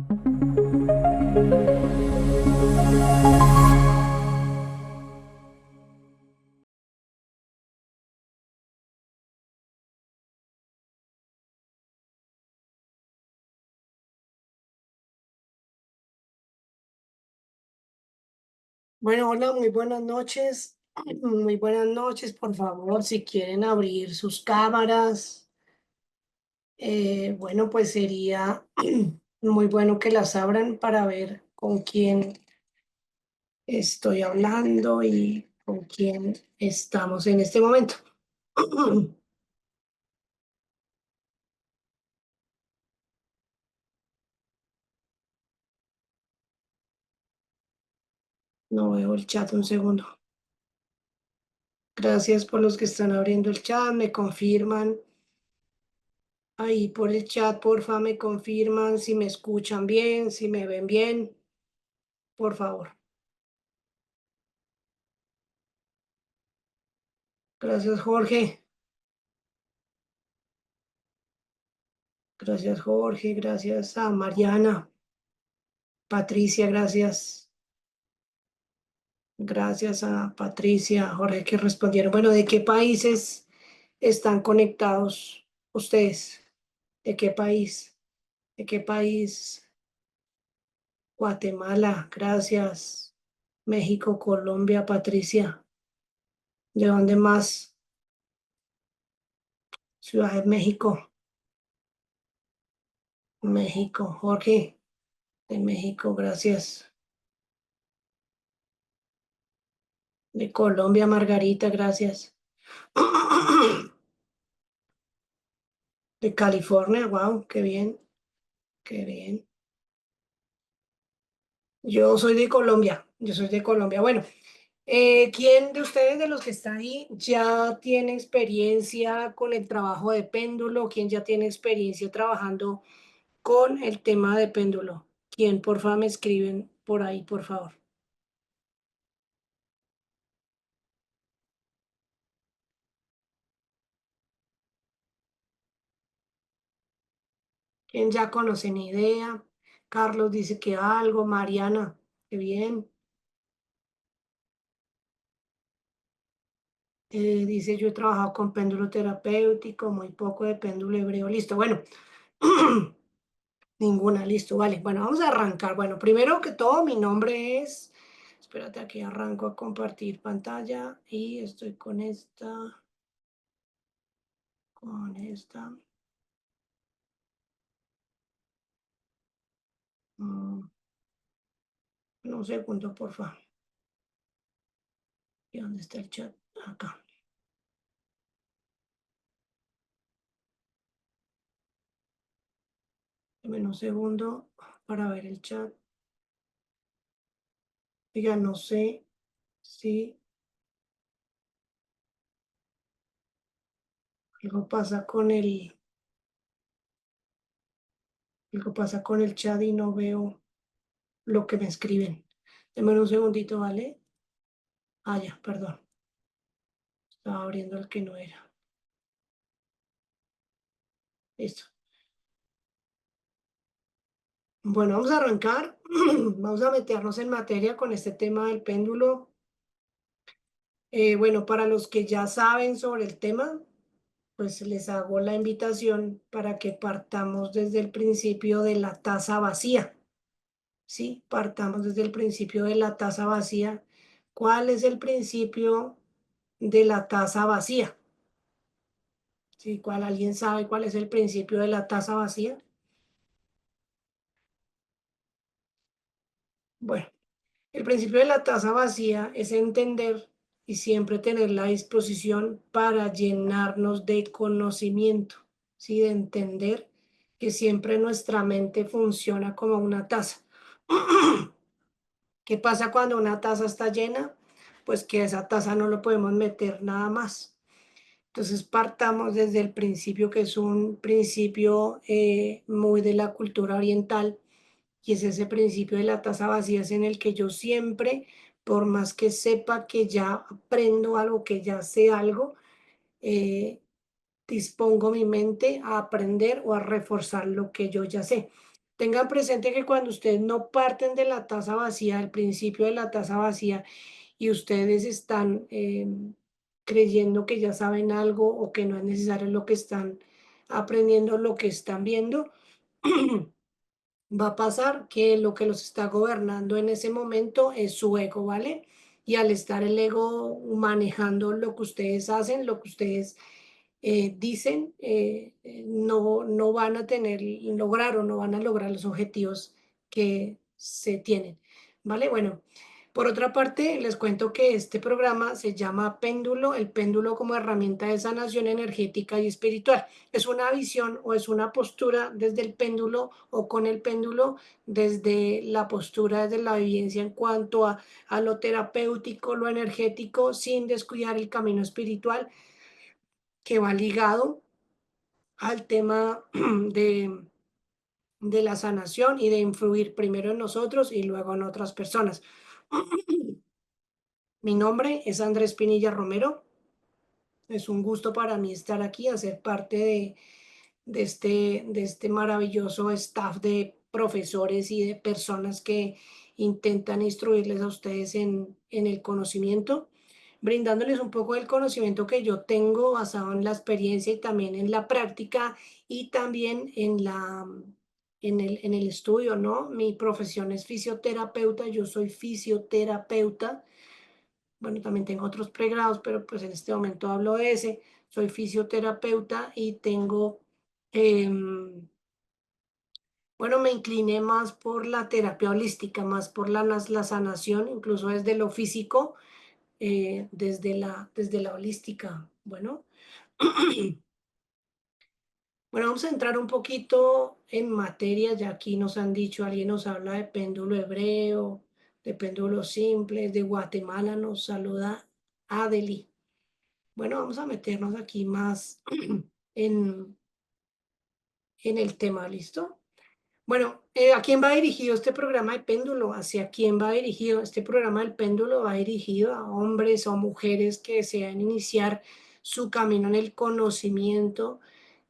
Bueno, hola, muy buenas noches. Muy buenas noches, por favor, si quieren abrir sus cámaras, bueno, pues sería muy bueno que las abran para ver con quién estoy hablando y con quién estamos en este momento. No veo el chat un segundo. Gracias por los que están abriendo el chat, me confirman. Ahí por el chat, porfa, me confirman si me escuchan bien, si me ven bien, por favor. Gracias, Jorge. Gracias, Jorge. Gracias a Mariana. Patricia, gracias. Gracias a Patricia, Jorge, que respondieron. Bueno, ¿de qué países están conectados ustedes? ¿De qué país? ¿De qué país? Guatemala, gracias. México, Colombia, Patricia. ¿De dónde más? Ciudad de México. México, Jorge, de México, gracias. De Colombia, Margarita, gracias. De California, wow, qué bien, qué bien. Yo soy de Colombia, yo soy de Colombia. Bueno, ¿quién de ustedes, de los que están ahí, ya tiene experiencia con el trabajo de péndulo? ¿Quién ya tiene experiencia trabajando con el tema de péndulo? ¿Quién, por favor, me escriben por ahí, por favor? ¿Quién ya conoce ni idea? Carlos dice que algo, Mariana, qué bien. Dice, yo he trabajado con péndulo terapéutico, muy poco de péndulo hebreo. Listo, bueno. Ninguna, listo, vale. Bueno, vamos a arrancar. Bueno, primero que todo, mi nombre es, espérate, aquí arranco a compartir pantalla y estoy con esta. mm, un segundo, por favor. ¿Y dónde está el chat? Acá. Dame un segundo para ver el chat. Ya no sé si algo pasa con algo pasa con el chat y no veo lo que me escriben. Dame un segundito, ¿vale? Ah, ya, perdón. Estaba abriendo el que no era. Listo. Bueno, vamos a arrancar. Vamos a meternos en materia con este tema del péndulo. Bueno, para los que ya saben sobre el tema, pues les hago la invitación para que partamos desde el principio de la taza vacía. Sí, partamos desde el principio de la taza vacía. ¿Cuál es el principio de la taza vacía? Sí, ¿alguien sabe cuál es el principio de la taza vacía? Bueno. El principio de la taza vacía es entender y siempre tener la disposición para llenarnos de conocimiento, ¿sí? De entender que siempre nuestra mente funciona como una taza. ¿Qué pasa cuando una taza está llena? Pues que a esa taza no lo podemos meter nada más. Entonces partamos desde el principio, que es un principio muy de la cultura oriental, y es ese principio de la taza vacía, es en el que yo siempre, por más que sepa que ya aprendo algo, que ya sé algo, eh, dispongo mi mente a aprender o a reforzar lo que yo ya sé. Tengan presente que cuando ustedes no parten de la taza vacía, del principio de la taza vacía, y ustedes están creyendo que ya saben algo o que no es necesario lo que están aprendiendo, lo que están viendo, va a pasar que lo que los está gobernando en ese momento es su ego, ¿vale? Y al estar el ego manejando lo que ustedes hacen, lo que ustedes dicen, no van a lograr o no van a lograr los objetivos que se tienen, ¿vale? Bueno, por otra parte, les cuento que este programa se llama Péndulo, el péndulo como herramienta de sanación energética y espiritual. Es una visión o es una postura desde el péndulo o con el péndulo, desde la postura, desde la vivencia en cuanto a lo terapéutico, lo energético, sin descuidar el camino espiritual que va ligado al tema de, de la sanación y de influir primero en nosotros y luego en otras personas. Mi nombre es Andrés Pinilla Romero. Es un gusto para mí estar aquí, hacer parte de este maravilloso staff de profesores y de personas que intentan instruirles a ustedes en el conocimiento, brindándoles un poco del conocimiento que yo tengo basado en la experiencia y también en la práctica y también en el estudio, ¿no? Mi profesión es fisioterapeuta, yo soy fisioterapeuta. Bueno, también tengo otros pregrados, pero pues en este momento hablo de ese. Soy fisioterapeuta y tengo, em, bueno, me incliné más por la terapia holística, más por la sanación, incluso desde lo físico, desde la holística. Bueno, bueno, vamos a entrar un poquito en materia. Ya aquí nos han dicho, alguien nos habla de péndulo hebreo, de péndulo simple, de Guatemala nos saluda Adeli. Bueno, vamos a meternos aquí más en, en el tema, ¿listo? Bueno, ¿a quién va dirigido este programa de péndulo? ¿Hacia quién va dirigido? Este programa del péndulo va dirigido a hombres o mujeres que desean iniciar su camino en el conocimiento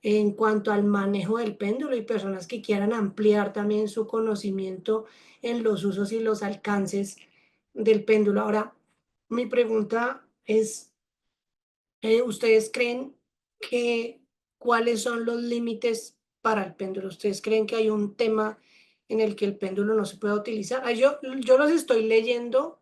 en cuanto al manejo del péndulo y personas que quieran ampliar también su conocimiento en los usos y los alcances del péndulo. Ahora, mi pregunta es, ¿ustedes creen que cuáles son los límites para el péndulo? ¿Ustedes creen que hay un tema en el que el péndulo no se pueda utilizar? Yo los estoy leyendo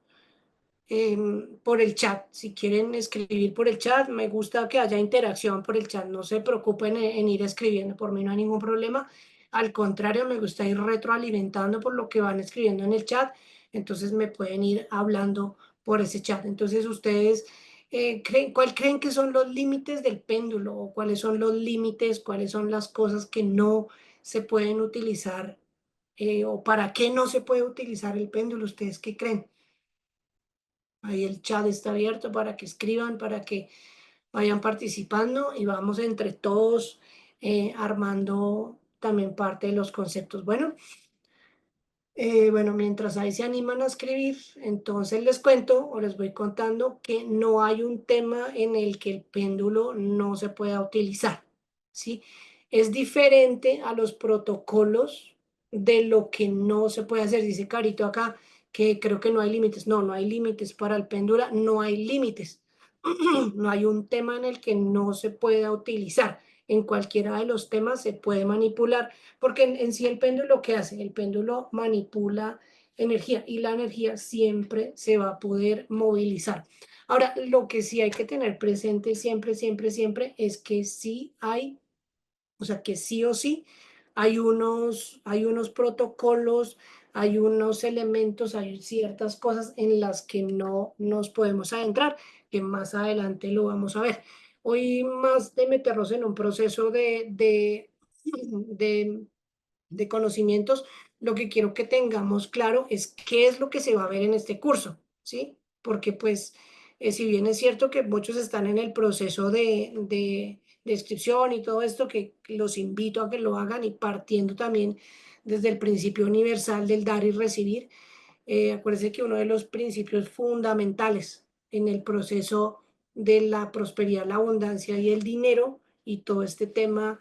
por el chat. Si quieren escribir por el chat, me gusta que haya interacción por el chat. No se preocupen en ir escribiendo, por mí no hay ningún problema. Al contrario, me gusta ir retroalimentando por lo que van escribiendo en el chat. Entonces me pueden ir hablando por ese chat. Entonces ustedes, ¿cuál creen que son los límites del péndulo? ¿O cuáles son los límites? ¿Cuáles son las cosas que no se pueden utilizar? ¿O para qué no se puede utilizar el péndulo? ¿Ustedes qué creen? Ahí el chat está abierto para que escriban, para que vayan participando y vamos entre todos armando también parte de los conceptos. Bueno, mientras ahí se animan a escribir, entonces les cuento o les voy contando que no hay un tema en el que el péndulo no se pueda utilizar, ¿sí? Es diferente a los protocolos de lo que no se puede hacer. Dice Carito acá que creo que no hay límites. No, no hay límites para el péndulo, no hay límites. No hay un tema en el que no se pueda utilizar. En cualquiera de los temas se puede manipular porque en sí el péndulo, ¿qué hace? El péndulo manipula energía y la energía siempre se va a poder movilizar. Ahora, lo que sí hay que tener presente siempre, siempre, siempre es que sí hay, o sea, que sí o sí hay unos protocolos, hay unos elementos, hay ciertas cosas en las que no nos podemos adentrar, que más adelante lo vamos a ver. Hoy más de meternos en un proceso de de conocimientos, lo que quiero que tengamos claro es qué es lo que se va a ver en este curso, ¿sí? Porque pues, si bien es cierto que muchos están en el proceso de inscripción y todo esto, que los invito a que lo hagan y partiendo también desde el principio universal del dar y recibir, acuérdense que uno de los principios fundamentales en el proceso de la prosperidad, la abundancia y el dinero y todo este tema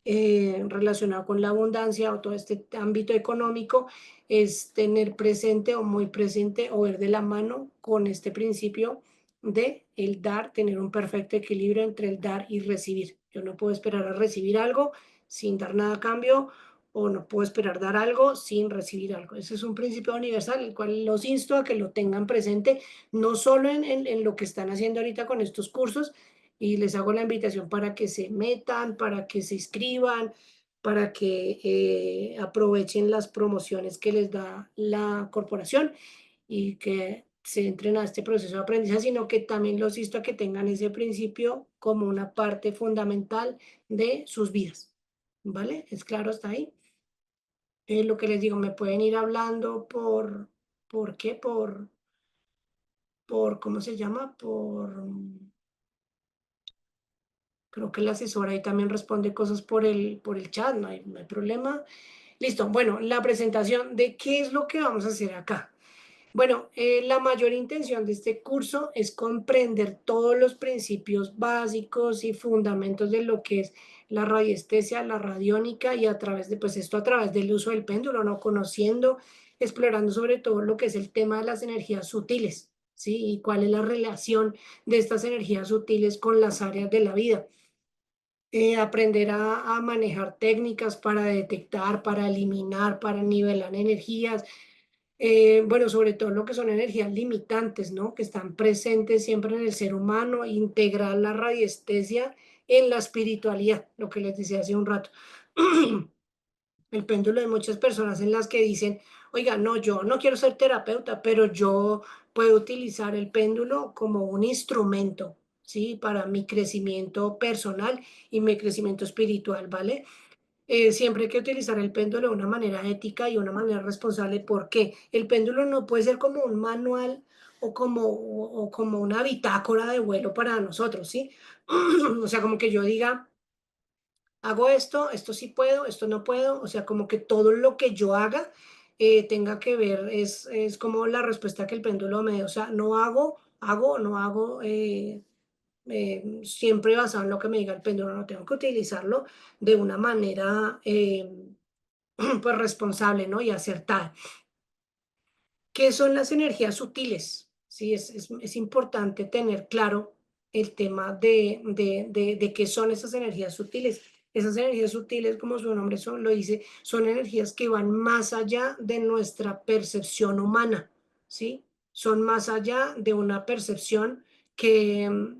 relacionado con la abundancia o todo este ámbito económico, es tener presente o muy presente o ver de la mano con este principio de el dar, tener un perfecto equilibrio entre el dar y recibir. Yo no puedo esperar a recibir algo sin dar nada a cambio, o no puedo esperar dar algo sin recibir algo. Ese es un principio universal, el cual los insto a que lo tengan presente, no solo en lo que están haciendo ahorita con estos cursos, y les hago la invitación para que se metan, para que se inscriban, para que aprovechen las promociones que les da la corporación y que se entren a este proceso de aprendizaje, sino que también los insto a que tengan ese principio como una parte fundamental de sus vidas. ¿Vale? ¿Es claro hasta ahí? Lo que les digo, me pueden ir hablando ¿por qué? ¿Cómo se llama? Creo que la asesora ahí también responde cosas por el chat, no hay problema. Listo, bueno, la presentación de qué es lo que vamos a hacer acá. Bueno, la mayor intención de este curso es comprender todos los principios básicos y fundamentos de lo que es la radiestesia, la radiónica y a través de, pues esto a través del uso del péndulo, ¿no? Conociendo, explorando sobre todo lo que es el tema de las energías sutiles, ¿sí? Y cuál es la relación de estas energías sutiles con las áreas de la vida. Aprender a manejar técnicas para detectar, para eliminar, para nivelar energías, bueno, sobre todo lo que son energías limitantes, ¿no? Que están presentes siempre en el ser humano, integrar la radiestesia en la espiritualidad, lo que les decía hace un rato. El péndulo de muchas personas en las que dicen, oiga, no, yo no quiero ser terapeuta, pero yo puedo utilizar el péndulo como un instrumento, ¿sí? Para mi crecimiento personal y mi crecimiento espiritual, ¿vale? Siempre hay que utilizar el péndulo de una manera ética y una manera responsable, porque el péndulo no puede ser como un manual o como una bitácora de vuelo para nosotros, ¿sí? O sea, como que yo diga, hago esto, esto sí puedo, esto no puedo, o sea, como que todo lo que yo haga tenga que ver, es como la respuesta que el péndulo me da, o sea, no hago, hago, no hago, siempre basado en lo que me diga el péndulo, no tengo que utilizarlo de una manera pues responsable, ¿no? Y acertada. ¿Qué son las energías sutiles? Sí, es importante tener claro el tema de qué son esas energías sutiles. Esas energías sutiles, como su nombre lo dice, son energías que van más allá de nuestra percepción humana, ¿sí? Son más allá de una percepción que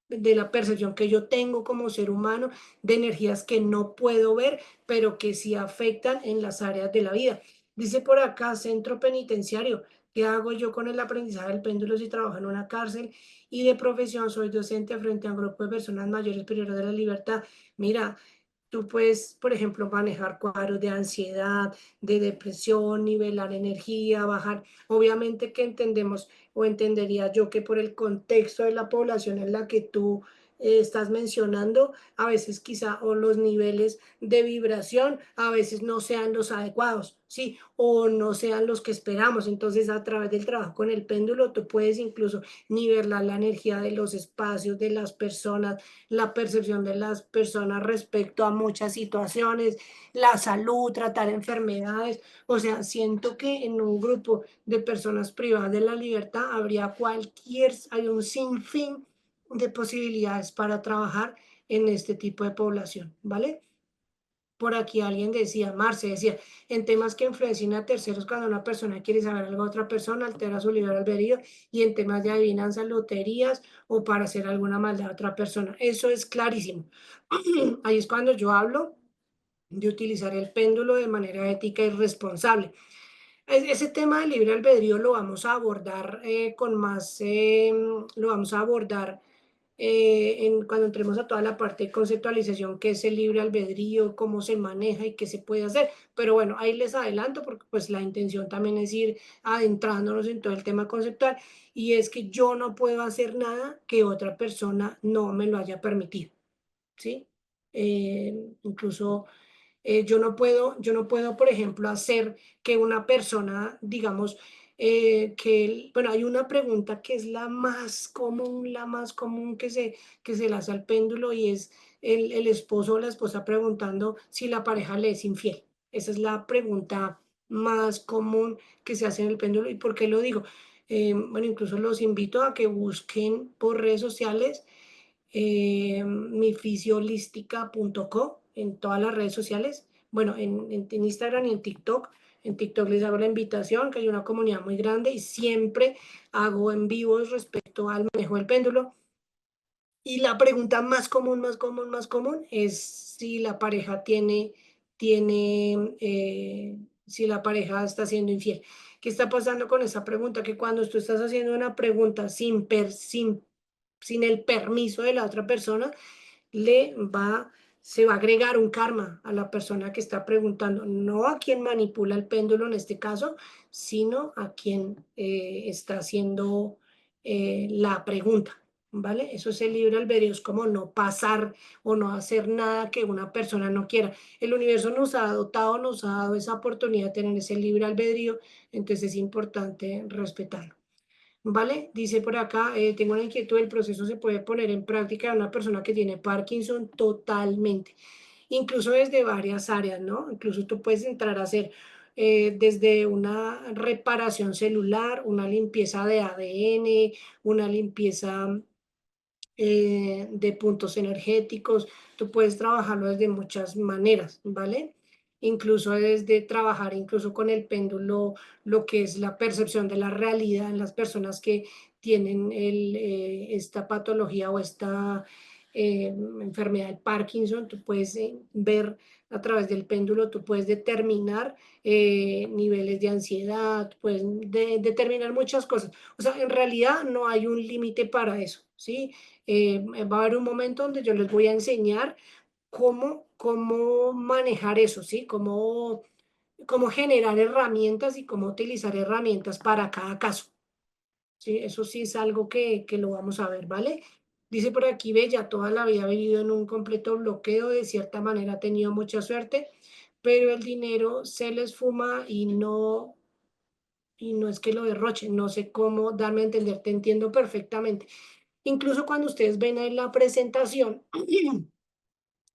de la percepción que yo tengo como ser humano, de energías que no puedo ver, pero que sí afectan en las áreas de la vida. Dice por acá, centro penitenciario. ¿Qué hago yo con el aprendizaje del péndulo si trabajo en una cárcel y de profesión soy docente frente a un grupo de personas mayores privadas de la libertad? Mira, tú puedes, por ejemplo, manejar cuadros de ansiedad, de depresión, nivelar energía, bajar. Obviamente que entendemos o entendería yo que por el contexto de la población en la que tú estás mencionando, a veces quizá o los niveles de vibración a veces no sean los adecuados, ¿sí? O no sean los que esperamos. Entonces, a través del trabajo con el péndulo, tú puedes incluso nivelar la energía de los espacios, de las personas, la percepción de las personas respecto a muchas situaciones, la salud, tratar enfermedades. O sea, siento que en un grupo de personas privadas de la libertad hay un sinfín de posibilidades para trabajar en este tipo de población, ¿vale? Por aquí alguien decía, Marce decía, en temas que influencian a terceros, cuando una persona quiere saber algo de otra persona, altera su libre albedrío, y en temas de adivinanzas, loterías o para hacer alguna maldad a otra persona. Eso es clarísimo. Ahí es cuando yo hablo de utilizar el péndulo de manera ética y responsable. Ese tema del libre albedrío lo vamos a abordar lo vamos a abordar cuando entremos a toda la parte de conceptualización, qué es el libre albedrío, cómo se maneja y qué se puede hacer. Pero bueno, ahí les adelanto porque pues la intención también es ir adentrándonos en todo el tema conceptual, y es que yo no puedo hacer nada que otra persona no me lo haya permitido, ¿sí? Incluso yo no puedo, por ejemplo, hacer que una persona, digamos, bueno, hay una pregunta que es la más común que se le hace al péndulo, y es el esposo o la esposa preguntando si la pareja le es infiel. Esa es la pregunta más común que se hace en el péndulo. ¿Y por qué lo digo? Bueno, incluso los invito a que busquen por redes sociales mifisiolística.co en todas las redes sociales, bueno, en Instagram y en TikTok. En TikTok les hago la invitación, que hay una comunidad muy grande y siempre hago en vivos respecto al manejo del péndulo. Y la pregunta más común, más común, más común es si la pareja si la pareja está siendo infiel. ¿Qué está pasando con esa pregunta? Que cuando tú estás haciendo una pregunta sin el permiso de la otra persona, se va a agregar un karma a la persona que está preguntando, no a quien manipula el péndulo en este caso, sino a quien está haciendo la pregunta, ¿vale? Eso es el libre albedrío, es como no pasar o no hacer nada que una persona no quiera. El universo nos ha dotado, nos ha dado esa oportunidad de tener ese libre albedrío, entonces es importante respetarlo. ¿Vale? Dice por acá, tengo una inquietud, el proceso se puede poner en práctica en una persona que tiene Parkinson totalmente, incluso desde varias áreas, ¿no? Incluso tú puedes entrar a hacer desde una reparación celular, una limpieza de ADN, una limpieza de puntos energéticos. Tú puedes trabajarlo desde muchas maneras, ¿vale? Incluso desde trabajar, incluso con el péndulo, lo que es la percepción de la realidad en las personas que tienen esta patología o esta enfermedad de Parkinson. Tú puedes ver a través del péndulo, tú puedes determinar niveles de ansiedad, puedes determinar muchas cosas. O sea, en realidad no hay un límite para eso, ¿sí? Va a haber un momento donde yo les voy a enseñar cómo manejar eso, ¿sí? Cómo generar herramientas y cómo utilizar herramientas para cada caso, ¿sí? Eso sí es algo que lo vamos a ver, ¿vale? Dice por aquí, Bella, toda la vida ha vivido en un completo bloqueo, de cierta manera ha tenido mucha suerte, pero el dinero se les fuma y no es que lo derroche, no sé cómo darme a entender, te entiendo perfectamente. Incluso cuando ustedes ven en la presentación,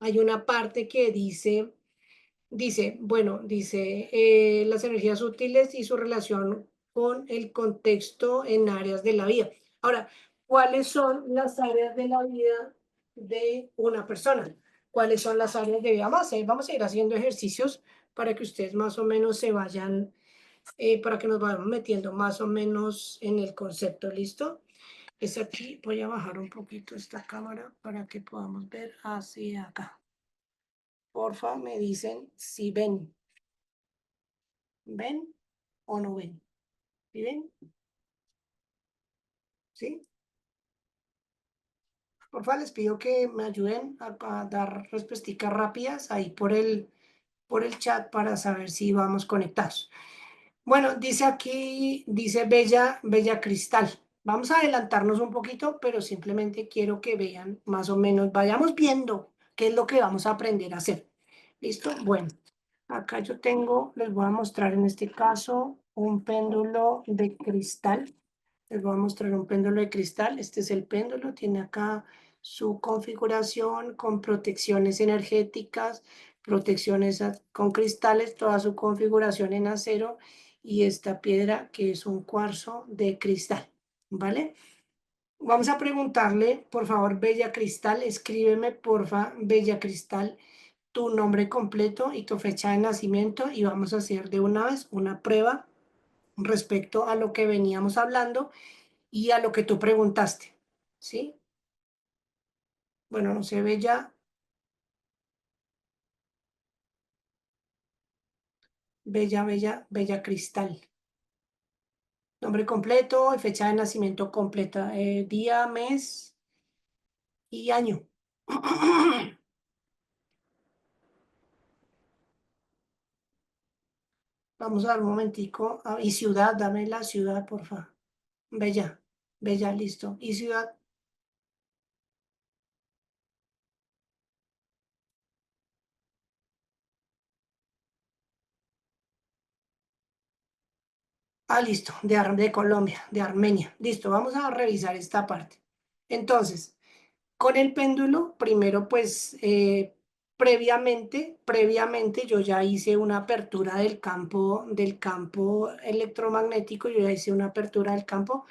hay una parte que dice, las energías útiles y su relación con el contexto en áreas de la vida. Ahora, ¿cuáles son las áreas de la vida de una persona? ¿Cuáles son las áreas de vida? Vamos a ir haciendo ejercicios para que ustedes más o menos para que nos vayamos metiendo más o menos en el concepto, ¿listo? Es aquí, voy a bajar un poquito esta cámara para que podamos ver hacia acá. Porfa, me dicen si ven o no ven. ¿Sí ven? ¿Sí? Porfa, les pido que me ayuden a dar respuestas rápidas ahí por el chat para saber si vamos conectados. Bueno, dice aquí, dice Bella Cristal. Vamos a adelantarnos un poquito, pero simplemente quiero que vean más o menos, vayamos viendo qué es lo que vamos a aprender a hacer. ¿Listo? Bueno, acá yo les voy a mostrar en este caso un péndulo de cristal. Les voy a mostrar un péndulo de cristal. Este es el péndulo, tiene acá su configuración con protecciones energéticas, con cristales, toda su configuración en acero y esta piedra que es un cuarzo de cristal, ¿vale? Vamos a preguntarle, por favor, Bella Cristal, escríbeme, porfa, Bella Cristal, tu nombre completo y tu fecha de nacimiento y vamos a hacer de una vez una prueba respecto a lo que veníamos hablando y a lo que tú preguntaste, ¿sí? Bueno, no sé, Bella Cristal. Nombre completo y fecha de nacimiento completa, día, mes y año. Vamos a dar un momentico. Y ciudad, dame la ciudad, por favor. Bella, listo. Y ciudad, listo, de Colombia, de Armenia. Listo, vamos a revisar esta parte. Entonces, Con el péndulo, primero, pues, previamente yo ya hice una apertura del campo electromagnético, yo ya hice una apertura del campo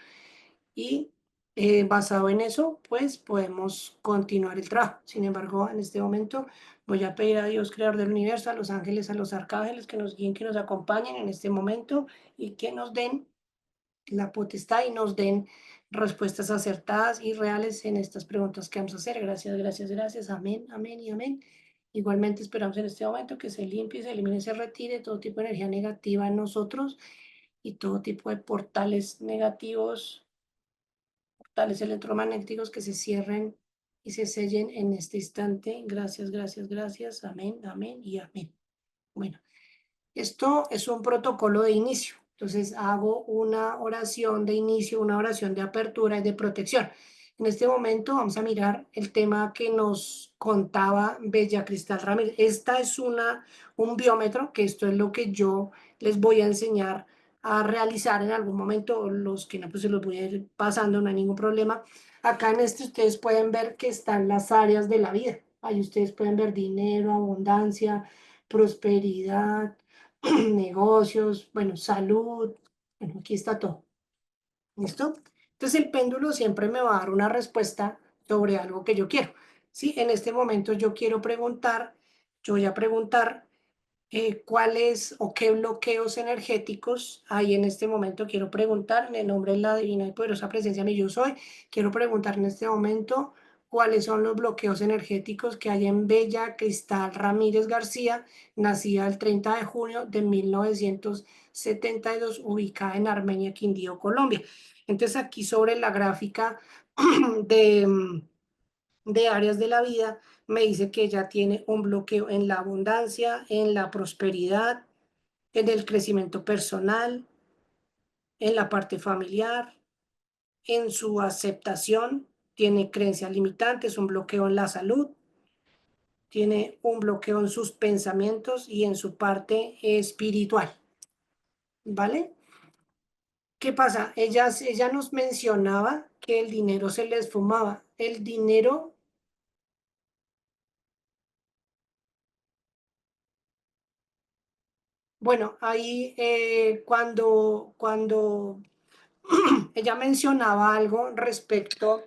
y basado en eso, pues podemos continuar el trabajo. Sin embargo, en este momento voy a pedir a Dios, creador del universo, a los ángeles, a los arcángeles que nos guíen, que nos acompañen en este momento y que nos den la potestad y nos den respuestas acertadas y reales en estas preguntas que vamos a hacer. Gracias, gracias, gracias. Amén, amén y amén. Igualmente esperamos en este momento que se limpie, se elimine, se retire todo tipo de energía negativa en nosotros y todo tipo de portales negativos, portales electromagnéticos que se cierren y se sellen en este instante. Gracias, gracias, gracias. Amén, amén y amén. Bueno. Esto es un protocolo de inicio. Entonces hago una oración de inicio, una oración de apertura y de protección. En este momento vamos a mirar el tema que nos contaba Bella Cristal Ramírez. Esta es un biómetro, que esto es lo que yo les voy a enseñar a realizar en algún momento. Los que no, pues se los voy a ir pasando, no hay ningún problema. Acá en este ustedes pueden ver que están las áreas de la vida. Ahí ustedes pueden ver dinero, abundancia, prosperidad, negocios, bueno, salud, bueno, aquí está todo. ¿Listo? Entonces el péndulo siempre me va a dar una respuesta sobre algo que yo quiero. ¿Sí? En este momento yo quiero preguntar, yo voy a preguntar cuáles o qué bloqueos energéticos hay en este momento. Quiero preguntar en el nombre de la divina y poderosa presencia de yo soy. Quiero preguntar en este momento cuáles son los bloqueos energéticos que hay en Bella Cristal Ramírez García, nacida el 30 de junio de 1972, ubicada en Armenia, Quindío, Colombia. Entonces aquí sobre la gráfica de de áreas de la vida, me dice que ella tiene un bloqueo en la abundancia, en la prosperidad, en el crecimiento personal, en la parte familiar, en su aceptación, tiene creencias limitantes, un bloqueo en la salud, tiene un bloqueo en sus pensamientos y en su parte espiritual, ¿vale? ¿Qué pasa? Ella nos mencionaba que el dinero se le esfumaba. El dinero, bueno, ahí cuando ella mencionaba algo respecto,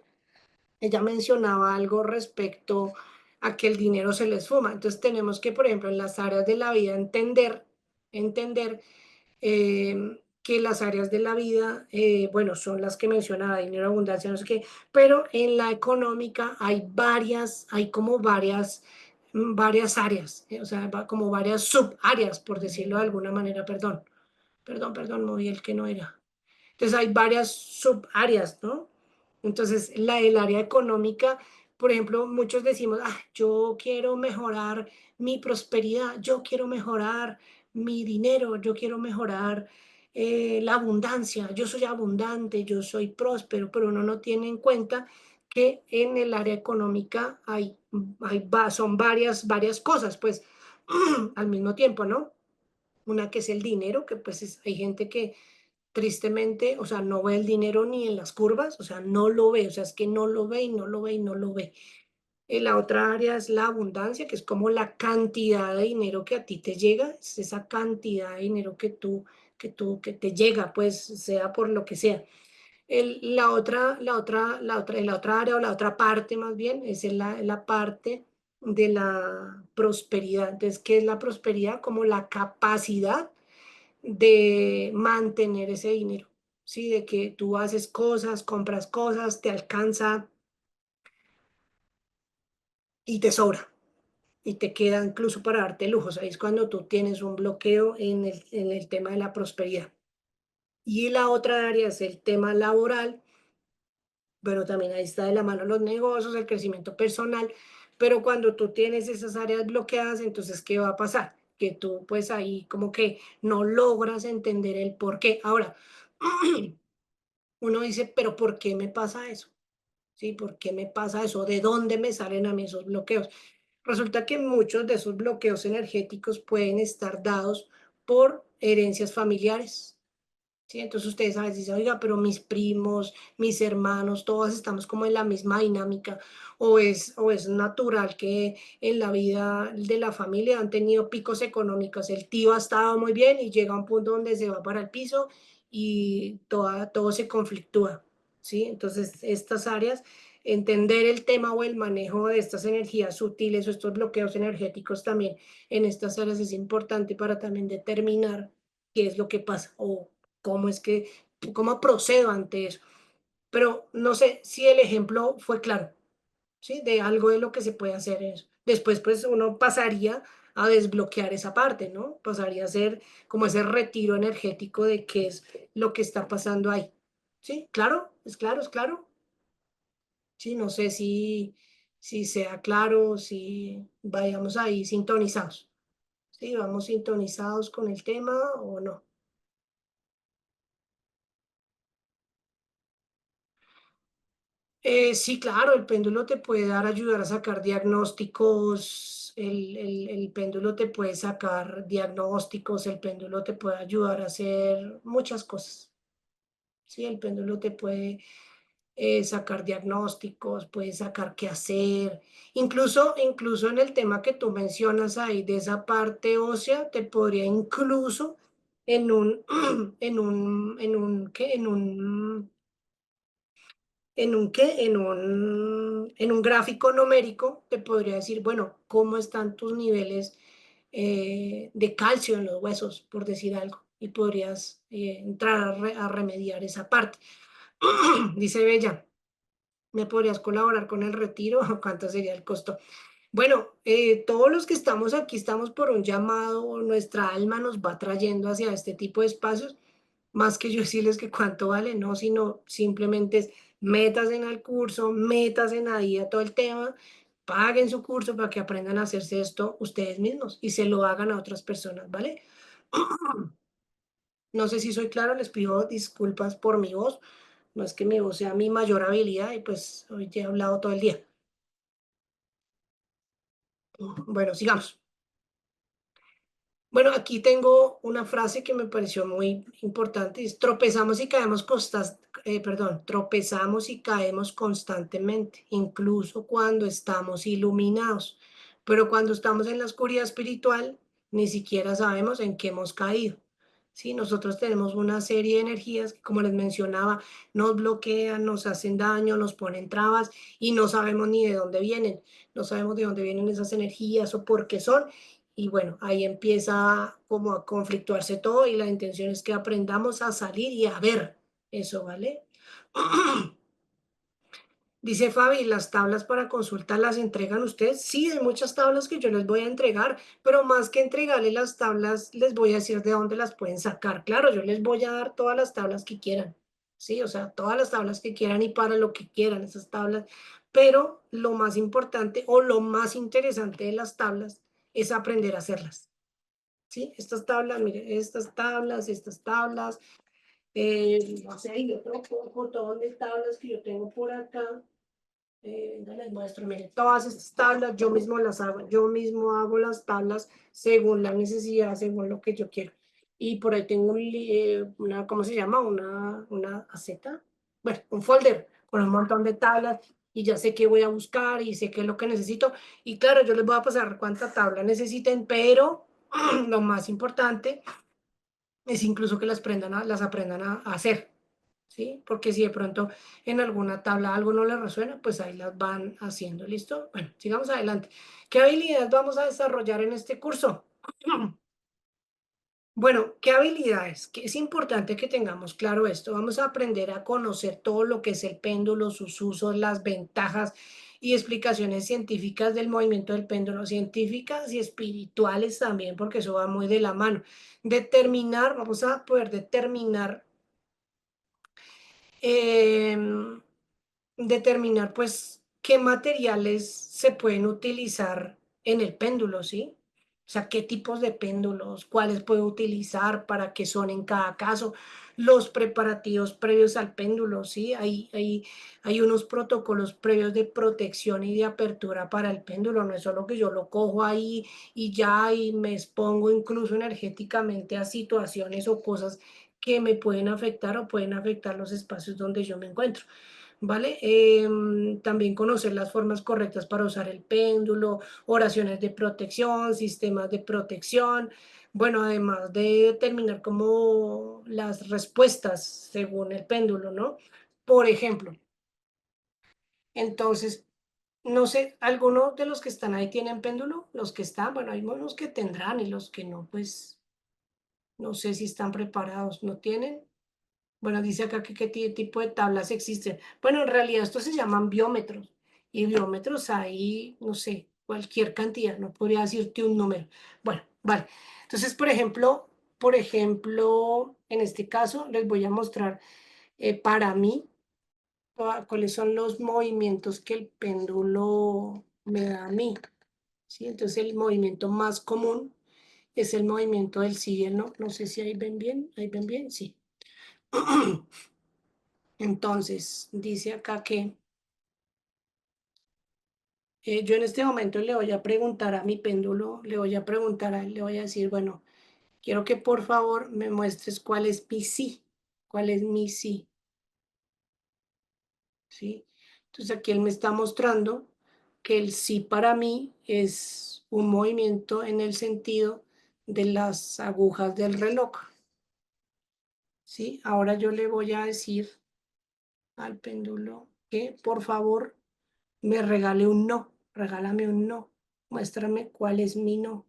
ella mencionaba algo respecto a que el dinero se les fuma. Entonces tenemos que, por ejemplo, en las áreas de la vida entender que las áreas de la vida, bueno, son las que mencionaba, dinero, abundancia, no sé qué, pero en la económica hay como varias áreas, o sea, como varias subáreas, por decirlo de alguna manera, perdón, moví el que no era. Entonces hay varias subáreas, ¿no? Entonces, el área económica, por ejemplo, muchos decimos, ah, yo quiero mejorar mi prosperidad, yo quiero mejorar mi dinero, yo quiero mejorar la abundancia, yo soy abundante, yo soy próspero, pero uno no tiene en cuenta que en el área económica son varias cosas, pues, al mismo tiempo, ¿no? Una que es el dinero, que pues hay gente que tristemente, o sea, no ve el dinero ni en las curvas, o sea, no lo ve, o sea, es que no lo ve y no lo ve y no lo ve. La otra área es la abundancia, que es como la cantidad de dinero que a ti te llega, es esa cantidad de dinero que te llega, pues, sea por lo que sea. La otra área o la otra parte más bien es la parte de la prosperidad. Entonces, ¿qué es la prosperidad? Como la capacidad de mantener ese dinero, ¿sí? De que tú haces cosas, compras cosas, te alcanza y te sobra y te queda incluso para darte lujos. Ahí es cuando tú tienes un bloqueo en el tema de la prosperidad. Y la otra área es el tema laboral, pero también ahí está de la mano los negocios, el crecimiento personal, pero cuando tú tienes esas áreas bloqueadas, entonces, ¿qué va a pasar? Que tú pues ahí como que no logras entender el por qué. Ahora, uno dice, pero ¿por qué me pasa eso? ¿Sí? ¿Por qué me pasa eso? ¿De dónde me salen a mí esos bloqueos? Resulta que muchos de esos bloqueos energéticos pueden estar dados por herencias familiares, ¿sí? Entonces ustedes a veces dicen, oiga, pero mis primos, mis hermanos, todos estamos como en la misma dinámica, o es natural que en la vida de la familia han tenido picos económicos. El tío ha estado muy bien y llega a un punto donde se va para el piso y todo se conflictúa, ¿sí? Entonces, estas áreas, entender el tema o el manejo de estas energías sutiles o estos bloqueos energéticos también en estas áreas es importante para también determinar qué es lo que pasa o cómo es que, cómo procedo ante eso. Pero no sé si el ejemplo fue claro, ¿sí? De algo de lo que se puede hacer eso. Después, pues uno pasaría a desbloquear esa parte, ¿no? Pasaría a ser como ese retiro energético de qué es lo que está pasando ahí. ¿Sí? ¿Claro? ¿Es claro? ¿Es claro? Sí, no sé si sea claro, si vayamos ahí sintonizados. ¿Sí? ¿Vamos sintonizados con el tema o no? Sí, claro, el péndulo te puede dar, ayudar a sacar diagnósticos, el péndulo te puede sacar diagnósticos, el péndulo te puede ayudar a hacer muchas cosas. Sí, el péndulo te puede sacar diagnósticos, puede sacar qué hacer. Incluso en el tema que tú mencionas ahí, de esa parte ósea, te podría incluso en un, ¿qué? En un gráfico numérico te podría decir, bueno, cómo están tus niveles de calcio en los huesos, por decir algo, y podrías entrar a remediar esa parte. Dice Bella, ¿me podrías colaborar con el retiro? ¿Cuánto sería el costo? Bueno, todos los que estamos aquí estamos por un llamado, nuestra alma nos va trayendo hacia este tipo de espacios más que yo decirles que cuánto vale, no, sino simplemente es metas en el curso, metas en ahí a todo el tema, paguen su curso para que aprendan a hacerse esto ustedes mismos y se lo hagan a otras personas, ¿vale? No sé si soy claro, les pido disculpas por mi voz, no es que mi voz sea mi mayor habilidad y pues hoy te he hablado todo el día. Bueno, sigamos. Bueno, aquí tengo una frase que me pareció muy importante, es tropezamos y caemos tropezamos y caemos constantemente, incluso cuando estamos iluminados, pero cuando estamos en la oscuridad espiritual, ni siquiera sabemos en qué hemos caído. Sí, nosotros tenemos una serie de energías que, como les mencionaba, nos bloquean, nos hacen daño, nos ponen trabas y no sabemos ni de dónde vienen, no sabemos de dónde vienen esas energías o por qué son y bueno, ahí empieza como a conflictuarse todo y la intención es que aprendamos a salir y a ver eso, ¿vale? Dice Fabi, ¿las tablas para consulta las entregan ustedes? Sí, hay muchas tablas que yo les voy a entregar, pero más que entregarles las tablas, les voy a decir de dónde las pueden sacar. Claro, yo les voy a dar todas las tablas que quieran, sí, o sea, todas las tablas que quieran y para lo que quieran esas tablas, pero lo más importante o lo más interesante de las tablas es aprender a hacerlas. ¿Sí? Estas tablas, mire, estas tablas, no sé, hay otro montón de tablas que yo tengo por acá. Venga, les muestro, mire, todas estas tablas yo mismo las hago, yo mismo hago las tablas según la necesidad, según lo que yo quiero. Y por ahí tengo una, ¿cómo se llama? Una aceta, bueno, un folder con un montón de tablas y ya sé qué voy a buscar y sé qué es lo que necesito. Y claro, yo les voy a pasar cuánta tabla necesiten, pero lo más importante es incluso que las aprendan a hacer. ¿Sí? Porque si de pronto en alguna tabla algo no les resuena, pues ahí las van haciendo, ¿listo? Bueno, sigamos adelante. ¿Qué habilidades vamos a desarrollar en este curso? Bueno, ¿qué habilidades? Que es importante que tengamos claro esto. Vamos a aprender a conocer todo lo que es el péndulo, sus usos, las ventajas y explicaciones científicas del movimiento del péndulo, científicas y espirituales también, porque eso va muy de la mano. Vamos a poder determinar em, determinar pues qué materiales se pueden utilizar en el péndulo, ¿sí? O sea, qué tipos de péndulos, cuáles puedo utilizar, para qué son en cada caso, los preparativos previos al péndulo, ¿sí? Hay unos protocolos previos de protección y de apertura para el péndulo, no es solo que yo lo cojo ahí y ya y me expongo incluso energéticamente a situaciones o cosas que me pueden afectar o pueden afectar los espacios donde yo me encuentro. ¿Vale? También conocer las formas correctas para usar el péndulo, oraciones de protección, sistemas de protección, bueno, además de determinar como las respuestas según el péndulo, ¿no? Por ejemplo, entonces, no sé, ¿algunos de los que están ahí tienen péndulo? Los que están, bueno, hay unos que tendrán y los que no, pues no sé si están preparados, ¿no tienen? Bueno, dice acá que qué tipo de tablas existen. Bueno, en realidad estos se llaman biómetros. Y biómetros hay, no sé, cualquier cantidad, no podría decirte un número. Bueno, vale. Entonces, por ejemplo, en este caso les voy a mostrar para mí cuáles son los movimientos que el péndulo me da a mí. ¿Sí? Entonces, el movimiento más común es el movimiento del sí y el no. No sé si ahí ven bien, sí. Entonces, dice acá que yo en este momento le voy a preguntar a mi péndulo, le voy a preguntar a él, le voy a decir, bueno, quiero que por favor me muestres cuál es mi sí, cuál es mi sí, ¿sí? Entonces aquí él me está mostrando que el sí para mí es un movimiento en el sentido de las agujas del reloj, ¿sí? Ahora yo le voy a decir al péndulo que por favor me regale un no, regálame un no, muéstrame cuál es mi no.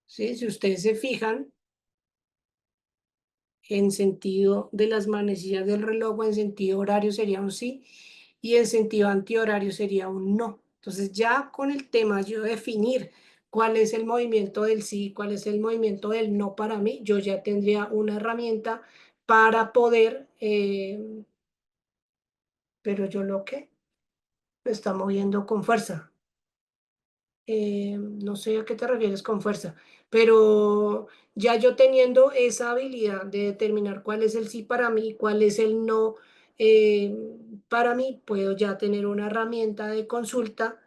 ¿Sí? Si ustedes se fijan, en sentido de las manecillas del reloj o en sentido horario sería un sí y en sentido antihorario sería un no. Entonces ya con el tema yo definir cuál es el movimiento del sí, cuál es el movimiento del no para mí, yo ya tendría una herramienta para poder, pero yo lo que lo está moviendo con fuerza. No sé a qué te refieres con fuerza, pero ya yo teniendo esa habilidad de determinar cuál es el sí para mí, cuál es el no eh, para mí, puedo ya tener una herramienta de consulta.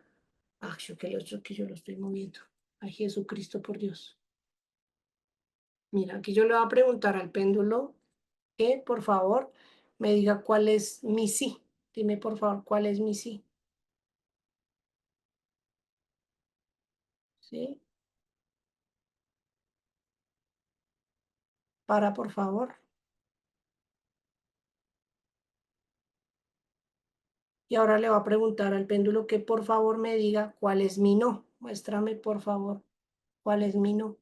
Ah, que yo lo estoy moviendo. Ay, Jesucristo, por Dios. Mira, aquí yo le voy a preguntar al péndulo que por favor me diga cuál es mi sí. Dime por favor cuál es mi sí. ¿Sí? Para, por favor. Y ahora le va a preguntar al péndulo que por favor me diga cuál es mi no. Muéstrame por favor cuál es mi no.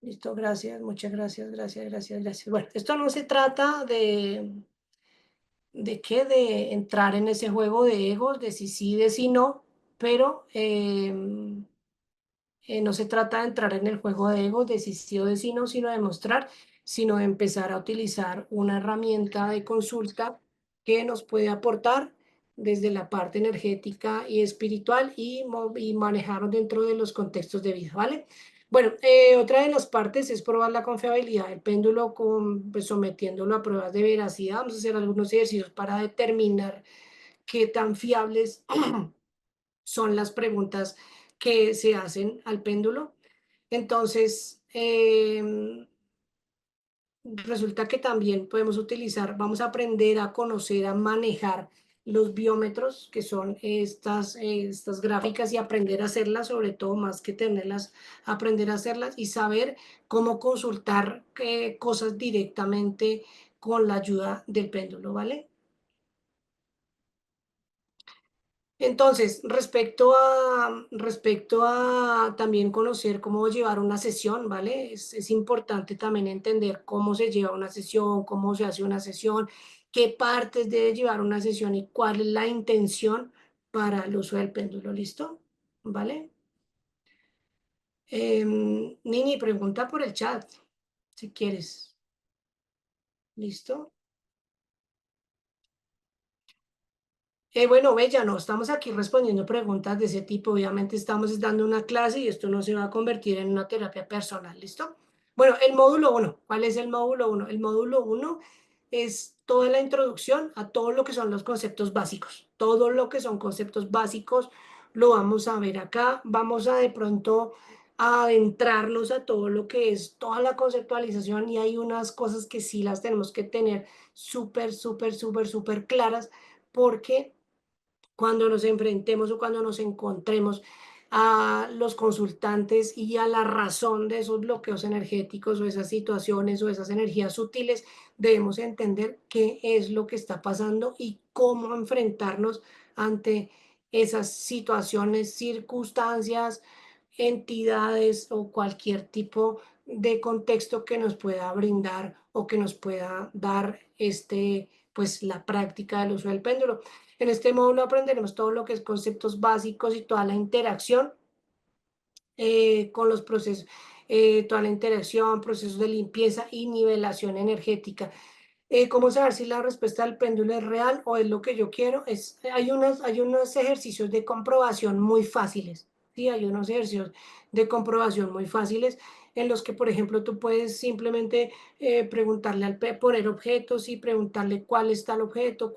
Listo, gracias, muchas gracias, gracias, gracias, gracias. Bueno, esto no se trata ¿de qué? De entrar en ese juego de egos, de si sí, de si no, pero no se trata de entrar en el juego de egos, de si sí o de si no, sino de mostrar, sino de empezar a utilizar una herramienta de consulta que nos puede aportar desde la parte energética y espiritual y manejarnos dentro de los contextos de vida, ¿vale? Bueno, otra de las partes es probar la confiabilidad del péndulo pues, sometiéndolo a pruebas de veracidad. Vamos a hacer algunos ejercicios para determinar qué tan fiables son las preguntas que se hacen al péndulo. Entonces, resulta que también podemos utilizar, vamos a aprender a conocer, a manejar los biómetros, que son estas gráficas, y aprender a hacerlas, sobre todo más que tenerlas, aprender a hacerlas y saber cómo consultar cosas directamente con la ayuda del péndulo, ¿vale? Entonces, respecto a también conocer cómo llevar una sesión, ¿vale? Es importante también entender cómo se lleva una sesión, cómo se hace una sesión, qué partes debe llevar una sesión y cuál es la intención para el uso del péndulo, ¿listo? ¿Vale? Nini, pregunta por el chat, si quieres, ¿listo? Bueno, Bella, no estamos aquí respondiendo preguntas de ese tipo. Obviamente estamos dando una clase y esto no se va a convertir en una terapia personal, ¿listo? Bueno, el módulo uno. ¿Cuál es el módulo uno? El módulo uno es toda la introducción a todo lo que son los conceptos básicos. Todo lo que son conceptos básicos lo vamos a ver acá. Vamos a de pronto a adentrarnos a todo lo que es toda la conceptualización y hay unas cosas que sí las tenemos que tener súper, súper, súper, súper claras porque cuando nos enfrentemos o cuando nos encontremos a los consultantes y a la razón de esos bloqueos energéticos o esas situaciones o esas energías sutiles, debemos entender qué es lo que está pasando y cómo enfrentarnos ante esas situaciones, circunstancias, entidades o cualquier tipo de contexto que nos pueda brindar o que nos pueda dar pues la práctica del uso del péndulo. En este módulo aprenderemos todo lo que es conceptos básicos y toda la interacción con los procesos, toda la interacción, procesos de limpieza y nivelación energética. ¿Cómo saber si la respuesta del péndulo es real o es lo que yo quiero? Hay unos ejercicios de comprobación muy fáciles, ¿sí? Hay unos ejercicios de comprobación muy fáciles en los que, por ejemplo, tú puedes simplemente preguntarle poner objetos y preguntarle cuál está el objeto,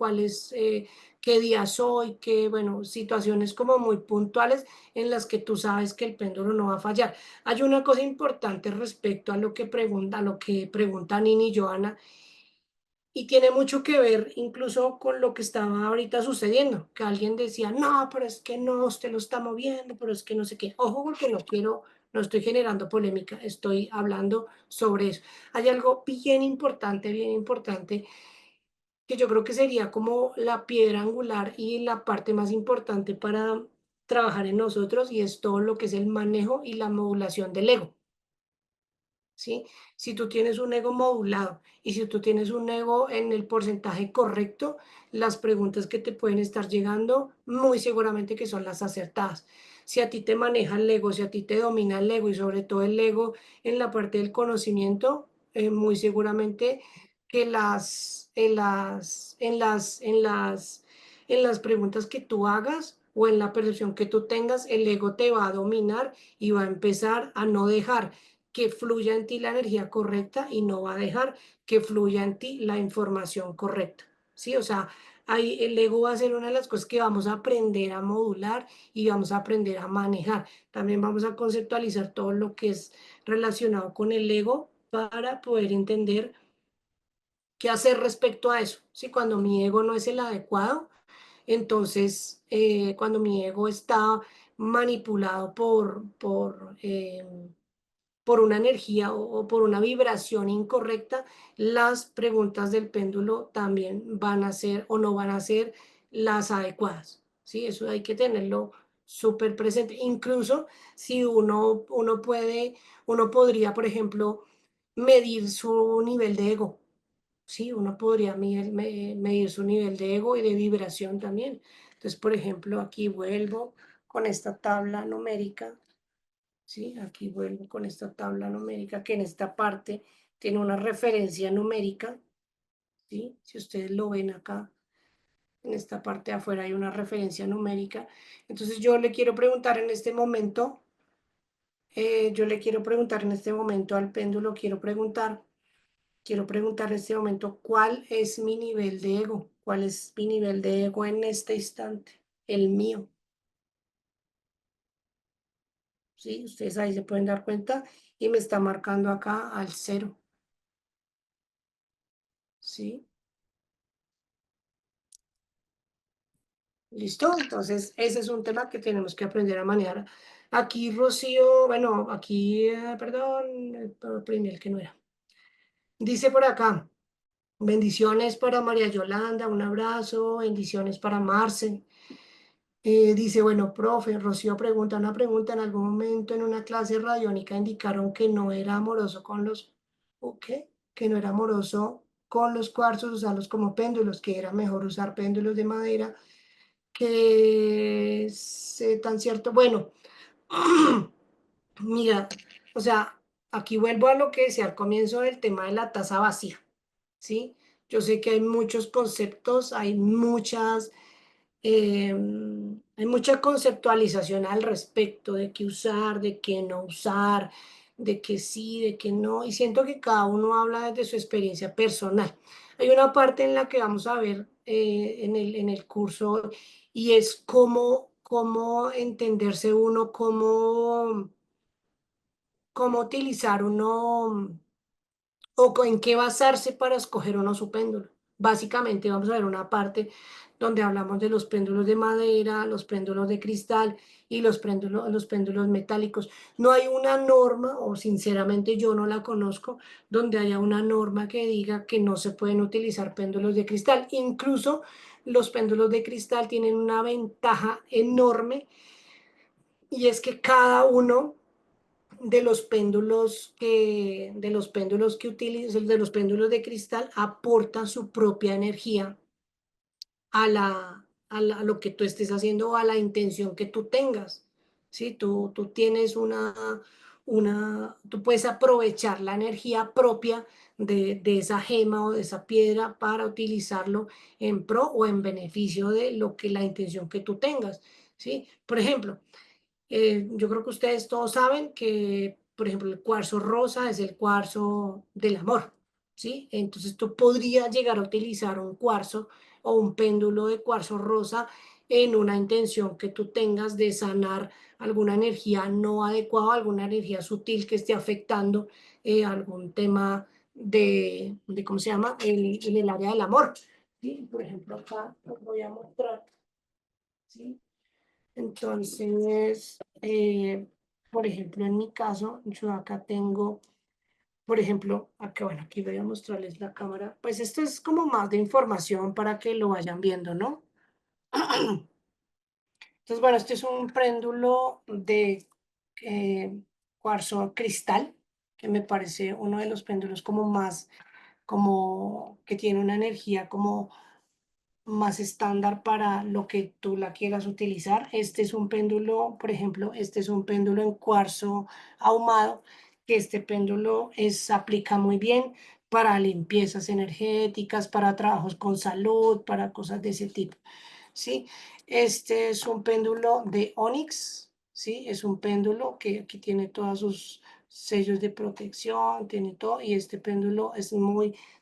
qué día soy, bueno, situaciones como muy puntuales en las que tú sabes que el péndulo no va a fallar. Hay una cosa importante respecto a lo que pregunta Nini y Joana, y tiene mucho que ver incluso con lo que estaba ahorita sucediendo, que alguien decía, no, pero es que no, usted lo está moviendo, pero es que no sé qué. Ojo, porque no quiero, no estoy generando polémica, estoy hablando sobre eso. Hay algo bien importante, que yo creo que sería como la piedra angular y la parte más importante para trabajar en nosotros, y es todo lo que es el manejo y la modulación del ego. ¿Sí? Si tú tienes un ego modulado y si tú tienes un ego en el porcentaje correcto, las preguntas que te pueden estar llegando, muy seguramente que son las acertadas. Si a ti te maneja el ego, si a ti te domina el ego y sobre todo el ego en la parte del conocimiento, muy seguramente que en las preguntas que tú hagas o en la percepción que tú tengas, el ego te va a dominar y va a empezar a no dejar que fluya en ti la energía correcta y no va a dejar que fluya en ti la información correcta. ¿Sí? O sea, ahí el ego va a ser una de las cosas que vamos a aprender a modular y vamos a aprender a manejar. También vamos a conceptualizar todo lo que es relacionado con el ego para poder entender qué hacer respecto a eso. ¿Sí? Cuando mi ego no es el adecuado, entonces, cuando mi ego está manipulado por una energía o por una vibración incorrecta, las preguntas del péndulo también van a ser o no van a ser las adecuadas. ¿Sí? Eso hay que tenerlo súper presente. Incluso si uno podría, por ejemplo, medir su nivel de ego. Sí, uno podría medir su nivel de ego y de vibración también. Entonces, por ejemplo, aquí vuelvo con esta tabla numérica. ¿Sí? Aquí vuelvo con esta tabla numérica que en esta parte tiene una referencia numérica, ¿sí? Si ustedes lo ven acá, en esta parte de afuera hay una referencia numérica. Entonces yo le quiero preguntar en este momento, yo le quiero preguntar en este momento al péndulo, quiero preguntar en este momento cuál es mi nivel de ego, cuál es mi nivel de ego en este instante, el mío, ¿sí? Ustedes ahí se pueden dar cuenta y me está marcando acá al cero, ¿sí? ¿Listo? Entonces, ese es un tema que tenemos que aprender a manejar. Aquí, Rocío, bueno, aquí, perdón, oprimí el que no era. Dice por acá, bendiciones para María Yolanda, un abrazo, bendiciones para Marce. Dice, bueno, profe, Rocío pregunta una pregunta, en algún momento en una clase radiónica indicaron que no era amoroso con los, ¿o qué? Que no era amoroso con los cuarzos, usarlos como péndulos, que era mejor usar péndulos de madera que es tan cierto. Bueno, mira, o sea, aquí vuelvo a lo que decía al comienzo del tema de la taza vacía, ¿sí? Yo sé que hay muchos conceptos, hay muchas Hay mucha conceptualización al respecto de qué usar, de qué no usar, de qué sí, de qué no, y siento que cada uno habla desde su experiencia personal. Hay una parte en la que vamos a ver en el curso y es cómo entenderse uno, cómo utilizar uno en qué basarse para escoger uno su péndulo. Básicamente vamos a ver una parte donde hablamos de los péndulos de madera, los péndulos de cristal y los péndulos metálicos. No hay una norma, o sinceramente yo no la conozco, donde haya una norma que diga que no se pueden utilizar péndulos de cristal. Incluso los péndulos de cristal tienen una ventaja enorme y es que cada uno de los péndulos que utilizan, de los péndulos de cristal, aportan su propia energía a lo que tú estés haciendo o a la intención que tú tengas. ¿Sí? Tú tienes tú puedes aprovechar la energía propia de esa gema o de esa piedra para utilizarlo en pro o en beneficio de lo que la intención que tú tengas. ¿Sí? Por ejemplo, yo creo que ustedes todos saben que, por ejemplo, el cuarzo rosa es el cuarzo del amor, ¿sí? Entonces tú podrías llegar a utilizar un cuarzo o un péndulo de cuarzo rosa en una intención que tú tengas de sanar alguna energía no adecuada, alguna energía sutil que esté afectando algún tema ¿cómo se llama? En el área del amor, ¿sí? Por ejemplo, acá os voy a mostrar, ¿sí? Entonces, por ejemplo, en mi caso, yo acá tengo, por ejemplo, acá, bueno, aquí voy a mostrarles la cámara. Pues esto es como más de información para que lo vayan viendo, ¿no? Entonces, bueno, este es un péndulo de eh, cuarzo cristal, que me parece uno de los péndulos como más, como que tiene una energía como más estándar para lo que tú la quieras utilizar. Este es un péndulo, por ejemplo, este es un péndulo en cuarzo ahumado, que este péndulo aplica muy bien para limpiezas energéticas, para trabajos con salud, para cosas de ese tipo. ¿Sí? Este es un péndulo de Onyx, ¿sí? Es un péndulo que aquí tiene todos sus sellos de protección, tiene todo, y este péndulo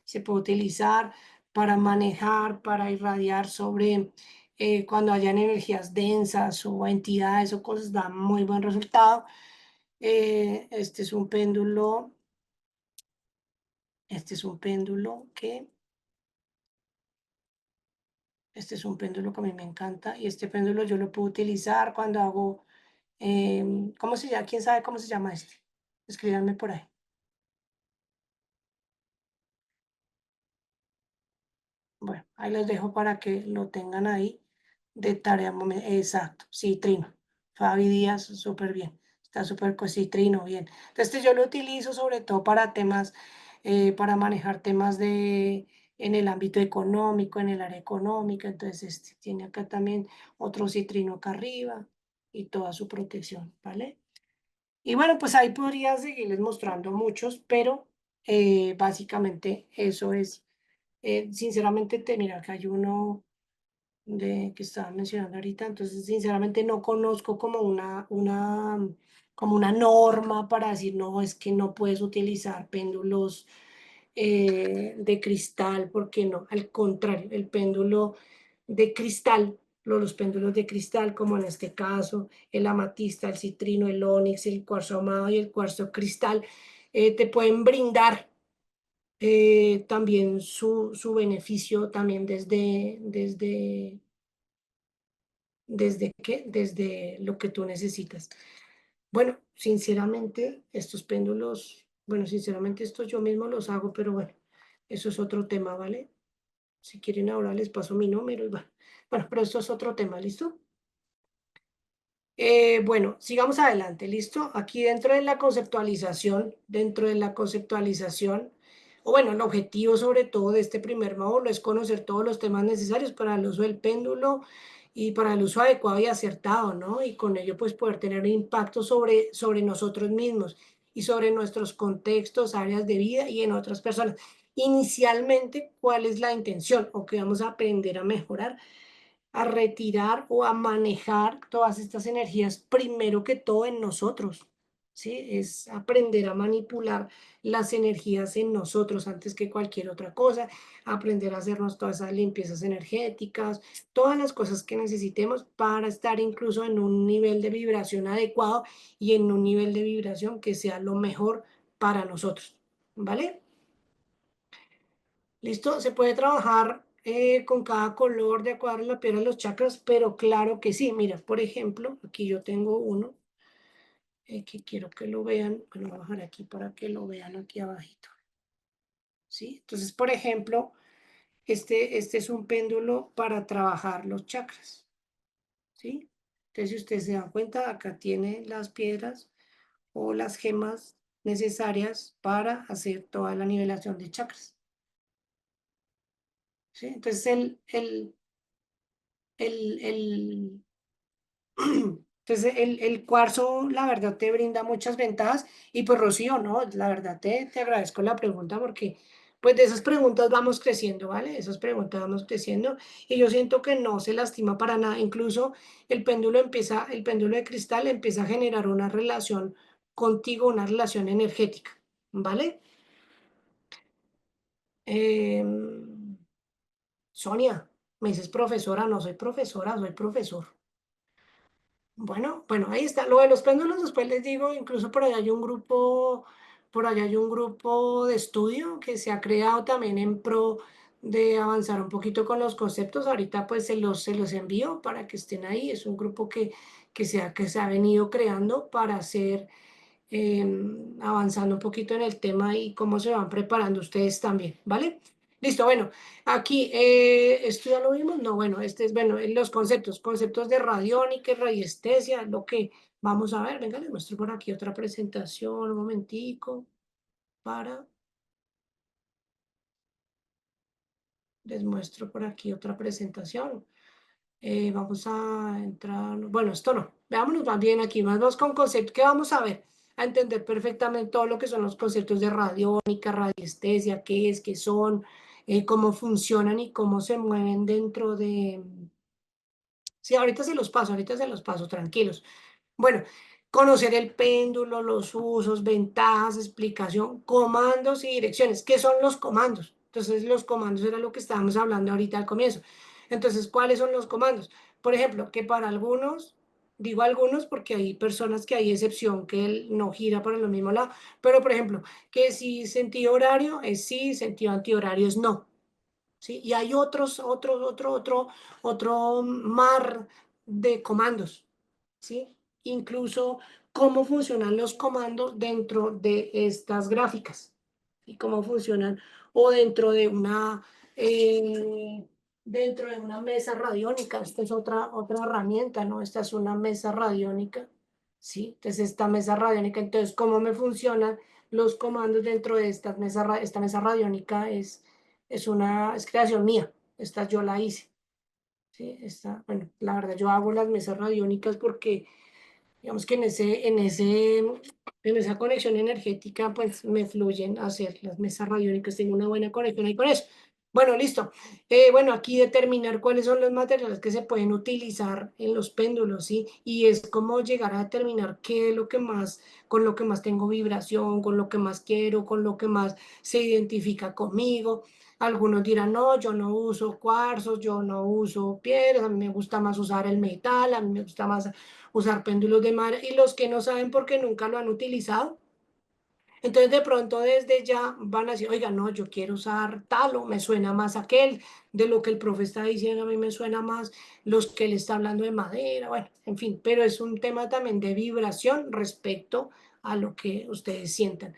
se puede utilizar para manejar, para irradiar sobre cuando hayan energías densas o entidades o cosas, da muy buen resultado. Este es un péndulo, este es un péndulo que Este es un péndulo que a mí me encanta y este péndulo yo lo puedo utilizar cuando hago, ¿cómo se llama? ¿Quién sabe cómo se llama este? Escríbanme por ahí. Bueno, ahí los dejo para que lo tengan ahí de tarea. Exacto, sí, Trino. Fabi Díaz, súper bien. Está súper, sí, Trino, bien. Entonces yo lo utilizo sobre todo para temas, para manejar temas en el ámbito económico, en el área económica. Entonces este tiene acá también otro citrino acá arriba y toda su protección, ¿vale? Y bueno, pues ahí podría seguirles mostrando muchos, pero básicamente eso es. Sinceramente, mira, que hay uno que estaba mencionando ahorita, entonces sinceramente no conozco como como una norma para decir, no, es que no puedes utilizar péndulos de cristal, porque no, al contrario, el péndulo de cristal, los péndulos de cristal, como en este caso, el amatista, el citrino, el ónix, el cuarzo ahumado y el cuarzo cristal, te pueden brindar también su beneficio también desde lo que tú necesitas. Bueno, sinceramente, estos péndulos, bueno, sinceramente estos yo mismo los hago, pero bueno, eso es otro tema, ¿vale? Si quieren ahora les paso mi número y bueno, pero esto es otro tema, ¿listo? Bueno, sigamos adelante, ¿listo? Aquí dentro de la conceptualización, o bueno, el objetivo sobre todo de este primer módulo es conocer todos los temas necesarios para el uso del péndulo y para el uso adecuado y acertado, ¿no? Y con ello pues poder tener un impacto sobre nosotros mismos y sobre nuestros contextos, áreas de vida y en otras personas. Inicialmente, ¿cuál es la intención o qué vamos a aprender a mejorar? a retirar o a manejar todas estas energías, primero que todo en nosotros, ¿sí? Es aprender a manipular las energías en nosotros antes que cualquier otra cosa, aprender a hacernos todas esas limpiezas energéticas, todas las cosas que necesitemos para estar incluso en un nivel de vibración adecuado y en un nivel de vibración que sea lo mejor para nosotros, ¿vale? ¿Listo? Se puede trabajar con cada color de acuerdo a la piedra de los chakras, pero claro que sí. Mira, por ejemplo, aquí yo tengo uno que quiero que lo vean. Bueno, voy a bajar aquí para que lo vean aquí abajito. ¿Sí? Entonces, por ejemplo, este es un péndulo para trabajar los chakras. ¿Sí? Entonces, si ustedes se dan cuenta, acá tiene las piedras o las gemas necesarias para hacer toda la nivelación de chakras. ¿Sí? Entonces, el entonces, el cuarzo, la verdad, te brinda muchas ventajas. Y pues, Rocío, no, la verdad, te agradezco la pregunta porque, pues, de esas preguntas vamos creciendo, ¿vale? De esas preguntas vamos creciendo. Y yo siento que no se lastima para nada. Incluso el péndulo de cristal empieza a generar una relación contigo, una relación energética, ¿vale? Em, Sonia, me dices profesora, no soy profesora, soy profesor. Bueno, ahí está. Lo de los péndulos, después les digo, incluso por allá hay un grupo, por allá hay un grupo de estudio que se ha creado también en pro de avanzar un poquito con los conceptos. Ahorita pues se los envío para que estén ahí. Es un grupo que se ha venido creando para hacer avanzando un poquito en el tema y cómo se van preparando ustedes también, ¿vale? Listo, bueno, aquí, esto ya lo vimos, no, bueno, este es, bueno, los conceptos de radiónica y radiestesia, lo que vamos a ver, venga, les muestro por aquí otra presentación, un momentico, para, les muestro por aquí otra presentación. Vamos a entrar, bueno, esto no, veámonos más bien aquí, más vamos con conceptos, ¿qué vamos a ver? A entender perfectamente todo lo que son los conceptos de radiónica, radiestesia, qué es, qué son, cómo funcionan y cómo se mueven dentro de... Sí, ahorita se los paso, tranquilos. Bueno, conocer el péndulo, los usos, ventajas, explicación, comandos y direcciones. ¿Qué son los comandos? Entonces, los comandos era lo que estábamos hablando ahorita al comienzo. Entonces, ¿cuáles son los comandos? Por ejemplo, que para algunos, digo algunos porque hay personas que hay excepción, que él no gira para el mismo lado, pero por ejemplo, que si sentido horario es sí, sentido antihorario es no. ¿Sí? Y hay otro mar de comandos. ¿Sí? Incluso cómo funcionan los comandos dentro de estas gráficas y cómo funcionan o dentro de una mesa radiónica. Esta es otra herramienta, ¿no? Esta es una mesa radiónica, ¿sí? Entonces, esta mesa radiónica, entonces, ¿cómo me funcionan los comandos dentro de esta mesa radiónica? Es creación mía, esta yo la hice, ¿sí? Bueno, la verdad, yo hago las mesas radiónicas porque digamos que en esa conexión energética, pues me fluyen hacer las mesas radiónicas, tengo una buena conexión ahí con eso. Bueno, listo. Bueno, aquí determinar cuáles son los materiales que se pueden utilizar en los péndulos, ¿sí? Y es como llegar a determinar qué es lo que más, con lo que más tengo vibración, con lo que más quiero, con lo que más se identifica conmigo. Algunos dirán, no, yo no uso cuarzos, yo no uso piedras, a mí me gusta más usar el metal, a mí me gusta más usar péndulos de mar y los que no saben porque nunca lo han utilizado. Entonces de pronto desde ya van a decir, oiga, no, yo quiero usar tal o me suena más aquel, de lo que el profe está diciendo, a mí me suena más los que él está hablando de madera, bueno, en fin, pero es un tema también de vibración respecto a lo que ustedes sientan.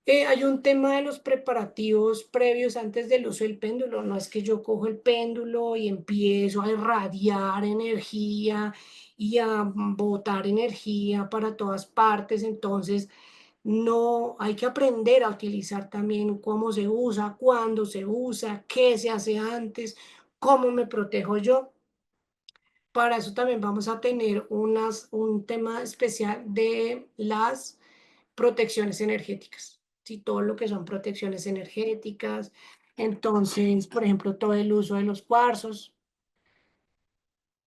Hay un tema de los preparativos previos antes del uso del péndulo. No es que yo cojo el péndulo y empiezo a irradiar energía y a botar energía para todas partes. Entonces, no hay que aprender a utilizar también cómo se usa, cuándo se usa, qué se hace antes, cómo me protejo yo. Para eso también vamos a tener un tema especial de las protecciones energéticas, ¿sí? Todo lo que son protecciones energéticas. Entonces, por ejemplo, todo el uso de los cuarzos.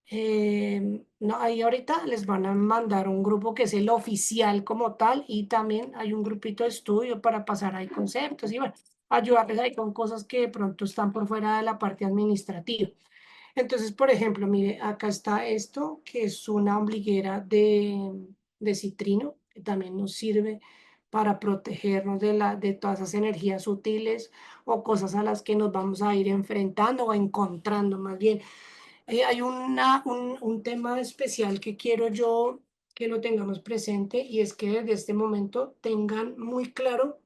No, ahí ahorita les van a mandar un grupo que es el oficial como tal y también hay un grupito de estudio para pasar ahí conceptos y bueno, ayudarles ahí con cosas que de pronto están por fuera de la parte administrativa. Entonces, por ejemplo, mire, acá está esto que es una ombliguera de citrino que también nos sirve para protegernos de todas esas energías sutiles o cosas a las que nos vamos a ir enfrentando o encontrando más bien. Hay un tema especial que quiero yo que lo tengamos presente y es que desde este momento tengan muy claro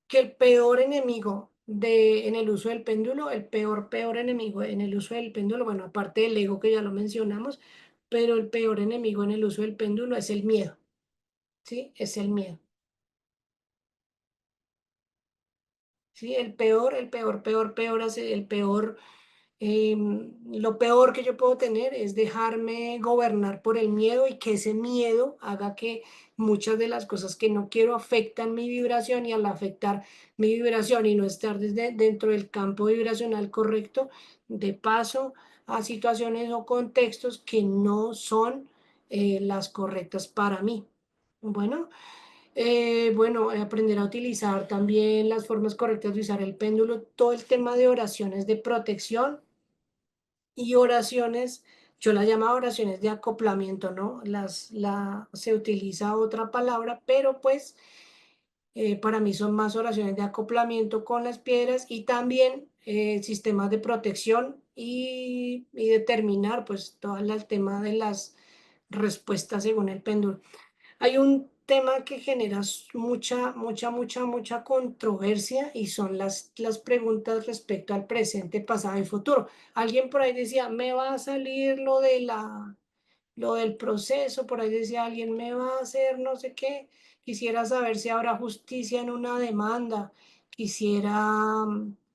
que el peor enemigo en el uso del péndulo, el peor enemigo en el uso del péndulo, bueno, aparte del ego que ya lo mencionamos, pero el peor enemigo en el uso del péndulo es el miedo, ¿sí? Es el miedo, ¿sí? El peor. Lo peor que yo puedo tener es dejarme gobernar por el miedo y que ese miedo haga que muchas de las cosas que no quiero afectan mi vibración y al afectar mi vibración y no estar dentro del campo vibracional correcto, de paso a situaciones o contextos que no son las correctas para mí. Bueno, aprender a utilizar también las formas correctas de usar el péndulo, todo el tema de oraciones de protección y oraciones, yo las llamaba oraciones de acoplamiento, ¿no? Se utiliza otra palabra, pero pues para mí son más oraciones de acoplamiento con las piedras y también sistemas de protección y determinar pues todo el tema de las respuestas según el péndulo. Hay un tema que genera mucha controversia y son las preguntas respecto al presente, pasado y futuro. Alguien por ahí decía, me va a salir lo del proceso, por ahí decía alguien, me va a hacer no sé qué. Quisiera saber si habrá justicia en una demanda. Quisiera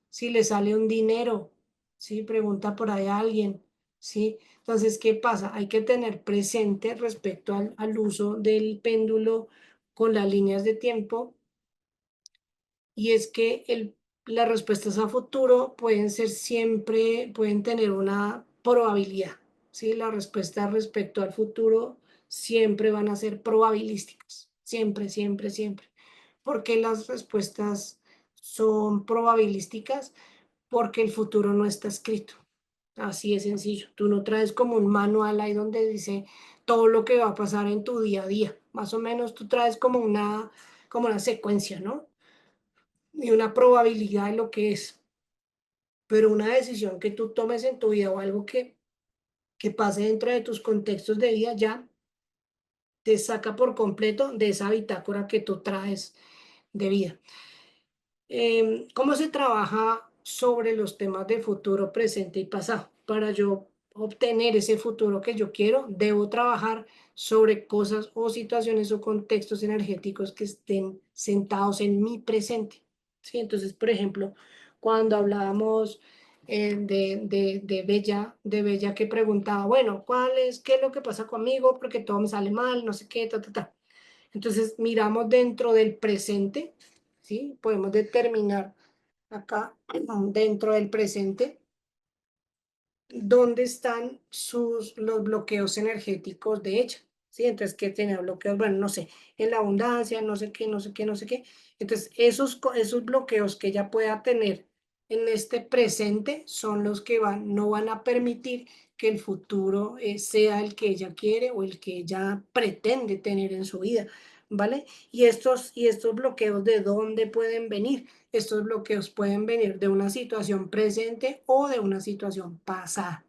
si le sale un dinero. Sí, pregunta por ahí alguien. Sí, entonces, ¿qué pasa? Hay que tener presente respecto al uso del péndulo con las líneas de tiempo y es que las respuestas a futuro pueden ser siempre, pueden tener una probabilidad, ¿sí? Las respuestas respecto al futuro siempre van a ser probabilísticas, siempre. ¿Por qué las respuestas son probabilísticas? Porque el futuro no está escrito. Así de sencillo. Tú no traes como un manual ahí donde dice todo lo que va a pasar en tu día a día. Más o menos tú traes como una secuencia, ¿no? Y una probabilidad de lo que es, pero una decisión que tú tomes en tu vida o algo que pase dentro de tus contextos de vida ya te saca por completo de esa bitácora que tú traes de vida. ¿Cómo se trabaja sobre los temas de futuro, presente y pasado? Para yo obtener ese futuro que yo quiero, debo trabajar sobre cosas o situaciones o contextos energéticos que estén sentados en mi presente. ¿Sí? Entonces, por ejemplo, cuando hablábamos de Bella que preguntaba, bueno, qué es lo que pasa conmigo? Porque todo me sale mal, no sé qué, ta, ta, ta. Entonces, miramos dentro del presente, ¿sí? Podemos determinar acá, dentro del presente, dónde están los bloqueos energéticos de ella, ¿sí? Entonces, ¿qué tiene bloqueos? Bueno, no sé, en la abundancia, no sé qué. Entonces, esos bloqueos que ella pueda tener en este presente son los que no van a permitir que el futuro sea el que ella quiere o el que ella pretende tener en su vida, ¿vale? Y estos bloqueos, ¿de dónde pueden venir? Estos bloqueos pueden venir de una situación presente o de una situación pasada.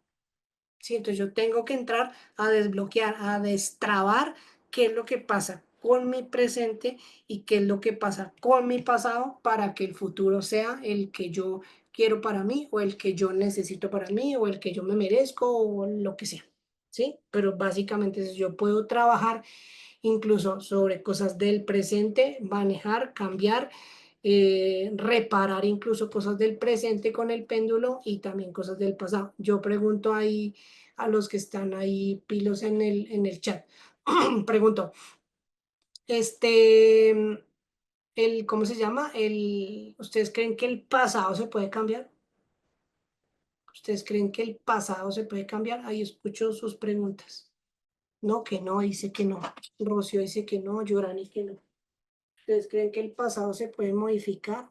¿Sí? Entonces yo tengo que entrar a desbloquear, a destrabar qué es lo que pasa con mi presente y qué es lo que pasa con mi pasado para que el futuro sea el que yo quiero para mí o el que yo necesito para mí o el que yo me merezco o lo que sea. ¿Sí? Pero básicamente yo puedo trabajar incluso sobre cosas del presente, manejar, cambiar, reparar incluso cosas del presente con el péndulo y también cosas del pasado. Yo pregunto ahí a los que están ahí pilos en el chat, pregunto, este, ¿cómo se llama? ¿Ustedes creen que el pasado se puede cambiar? ¿Ustedes creen que el pasado se puede cambiar? Ahí escucho sus preguntas. No, que no, dice que no. Rocío dice que no, Yorani que no. ¿Ustedes creen que el pasado se puede modificar?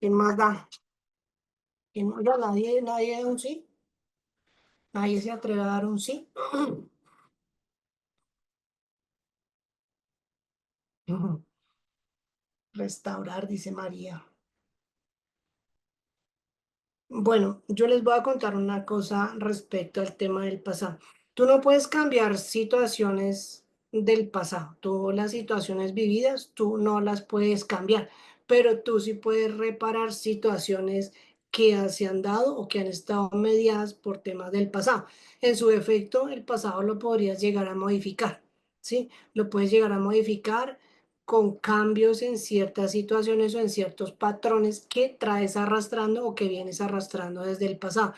¿Quién más da? ¿Quién más da? Nadie da un sí. Nadie se atreve a dar un sí. Restaurar, dice María. Bueno, yo les voy a contar una cosa respecto al tema del pasado. Tú no puedes cambiar situaciones del pasado. Tú las situaciones vividas, tú no las puedes cambiar, pero tú sí puedes reparar situaciones que se han dado o que han estado mediadas por temas del pasado. En su efecto, el pasado lo podrías llegar a modificar, ¿sí? Lo puedes llegar a modificar con cambios en ciertas situaciones o en ciertos patrones que traes arrastrando o que vienes arrastrando desde el pasado.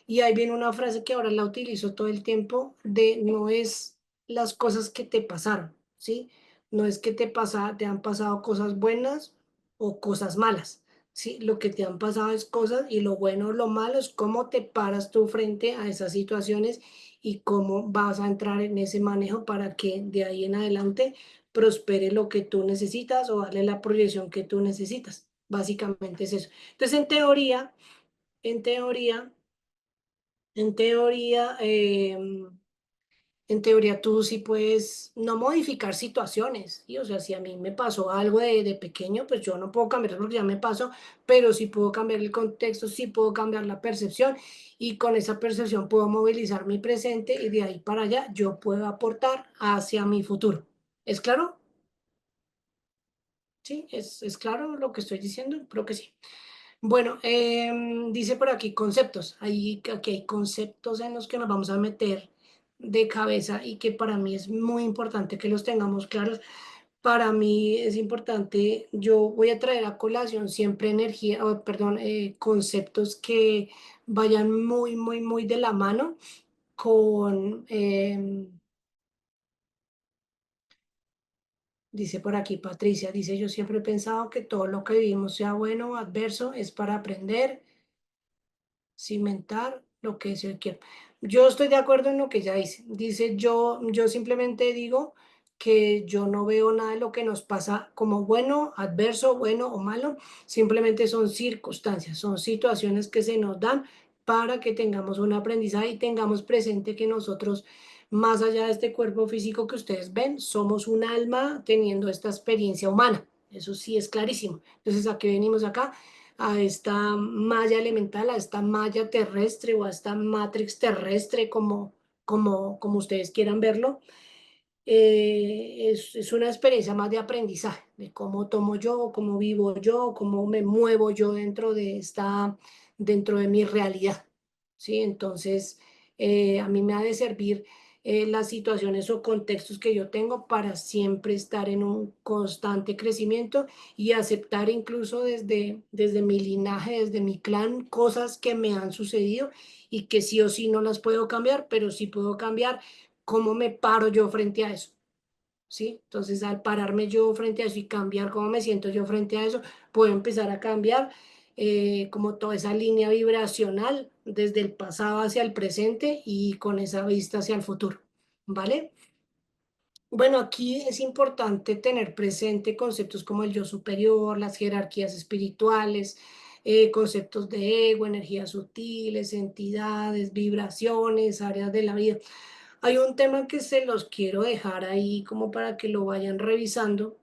Y ahí viene una frase que ahora la utilizo todo el tiempo de no es las cosas que te pasaron, ¿sí? No es que te han pasado cosas buenas o cosas malas, ¿sí? Lo que te han pasado es cosas y lo bueno o lo malo es cómo te paras tú frente a esas situaciones y cómo vas a entrar en ese manejo para que de ahí en adelante prospere lo que tú necesitas o darle la proyección que tú necesitas. Básicamente es eso. Entonces, en teoría, en teoría, en teoría tú sí puedes no modificar situaciones, ¿sí? O sea, si a mí me pasó algo de pequeño, pues yo no puedo cambiar porque ya me pasó, pero sí puedo cambiar el contexto, sí puedo cambiar la percepción y con esa percepción puedo movilizar mi presente y de ahí para allá yo puedo aportar hacia mi futuro. ¿Es claro? Sí, es claro lo que estoy diciendo, creo que sí. Bueno, dice por aquí conceptos. Aquí hay conceptos en los que nos vamos a meter de cabeza y que para mí es muy importante que los tengamos claros. Para mí es importante, yo voy a traer a colación siempre energía, perdón, conceptos que vayan muy de la mano con, dice por aquí Patricia, dice, yo siempre he pensado que todo lo que vivimos, sea bueno o adverso, es para aprender, cimentar lo que es el quiero. Yo estoy de acuerdo en lo que ella dice. Dice, yo simplemente digo que yo no veo nada de lo que nos pasa como bueno, adverso, bueno o malo. Simplemente son circunstancias, son situaciones que se nos dan para que tengamos un aprendizaje y tengamos presente que nosotros, más allá de este cuerpo físico que ustedes ven, somos un alma teniendo esta experiencia humana. Eso sí es clarísimo. Entonces, ¿a qué venimos acá? A esta malla elemental, a esta malla terrestre o a esta matrix terrestre, como ustedes quieran verlo, es una experiencia más de aprendizaje, de cómo tomo yo, cómo vivo yo, cómo me muevo yo dentro de mi realidad, ¿sí? Entonces, a mí me ha de servir las situaciones o contextos que yo tengo para siempre estar en un constante crecimiento y aceptar incluso desde mi linaje, desde mi clan, cosas que me han sucedido y que sí o sí no las puedo cambiar, pero sí puedo cambiar cómo me paro yo frente a eso, ¿sí? Entonces, al pararme yo frente a eso y cambiar cómo me siento yo frente a eso, puedo empezar a cambiar como toda esa línea vibracional desde el pasado hacia el presente y con esa vista hacia el futuro, ¿vale? Bueno, aquí es importante tener presente conceptos como el yo superior, las jerarquías espirituales, conceptos de ego, energías sutiles, entidades, vibraciones, áreas de la vida. Hay un tema que se los quiero dejar ahí como para que lo vayan revisando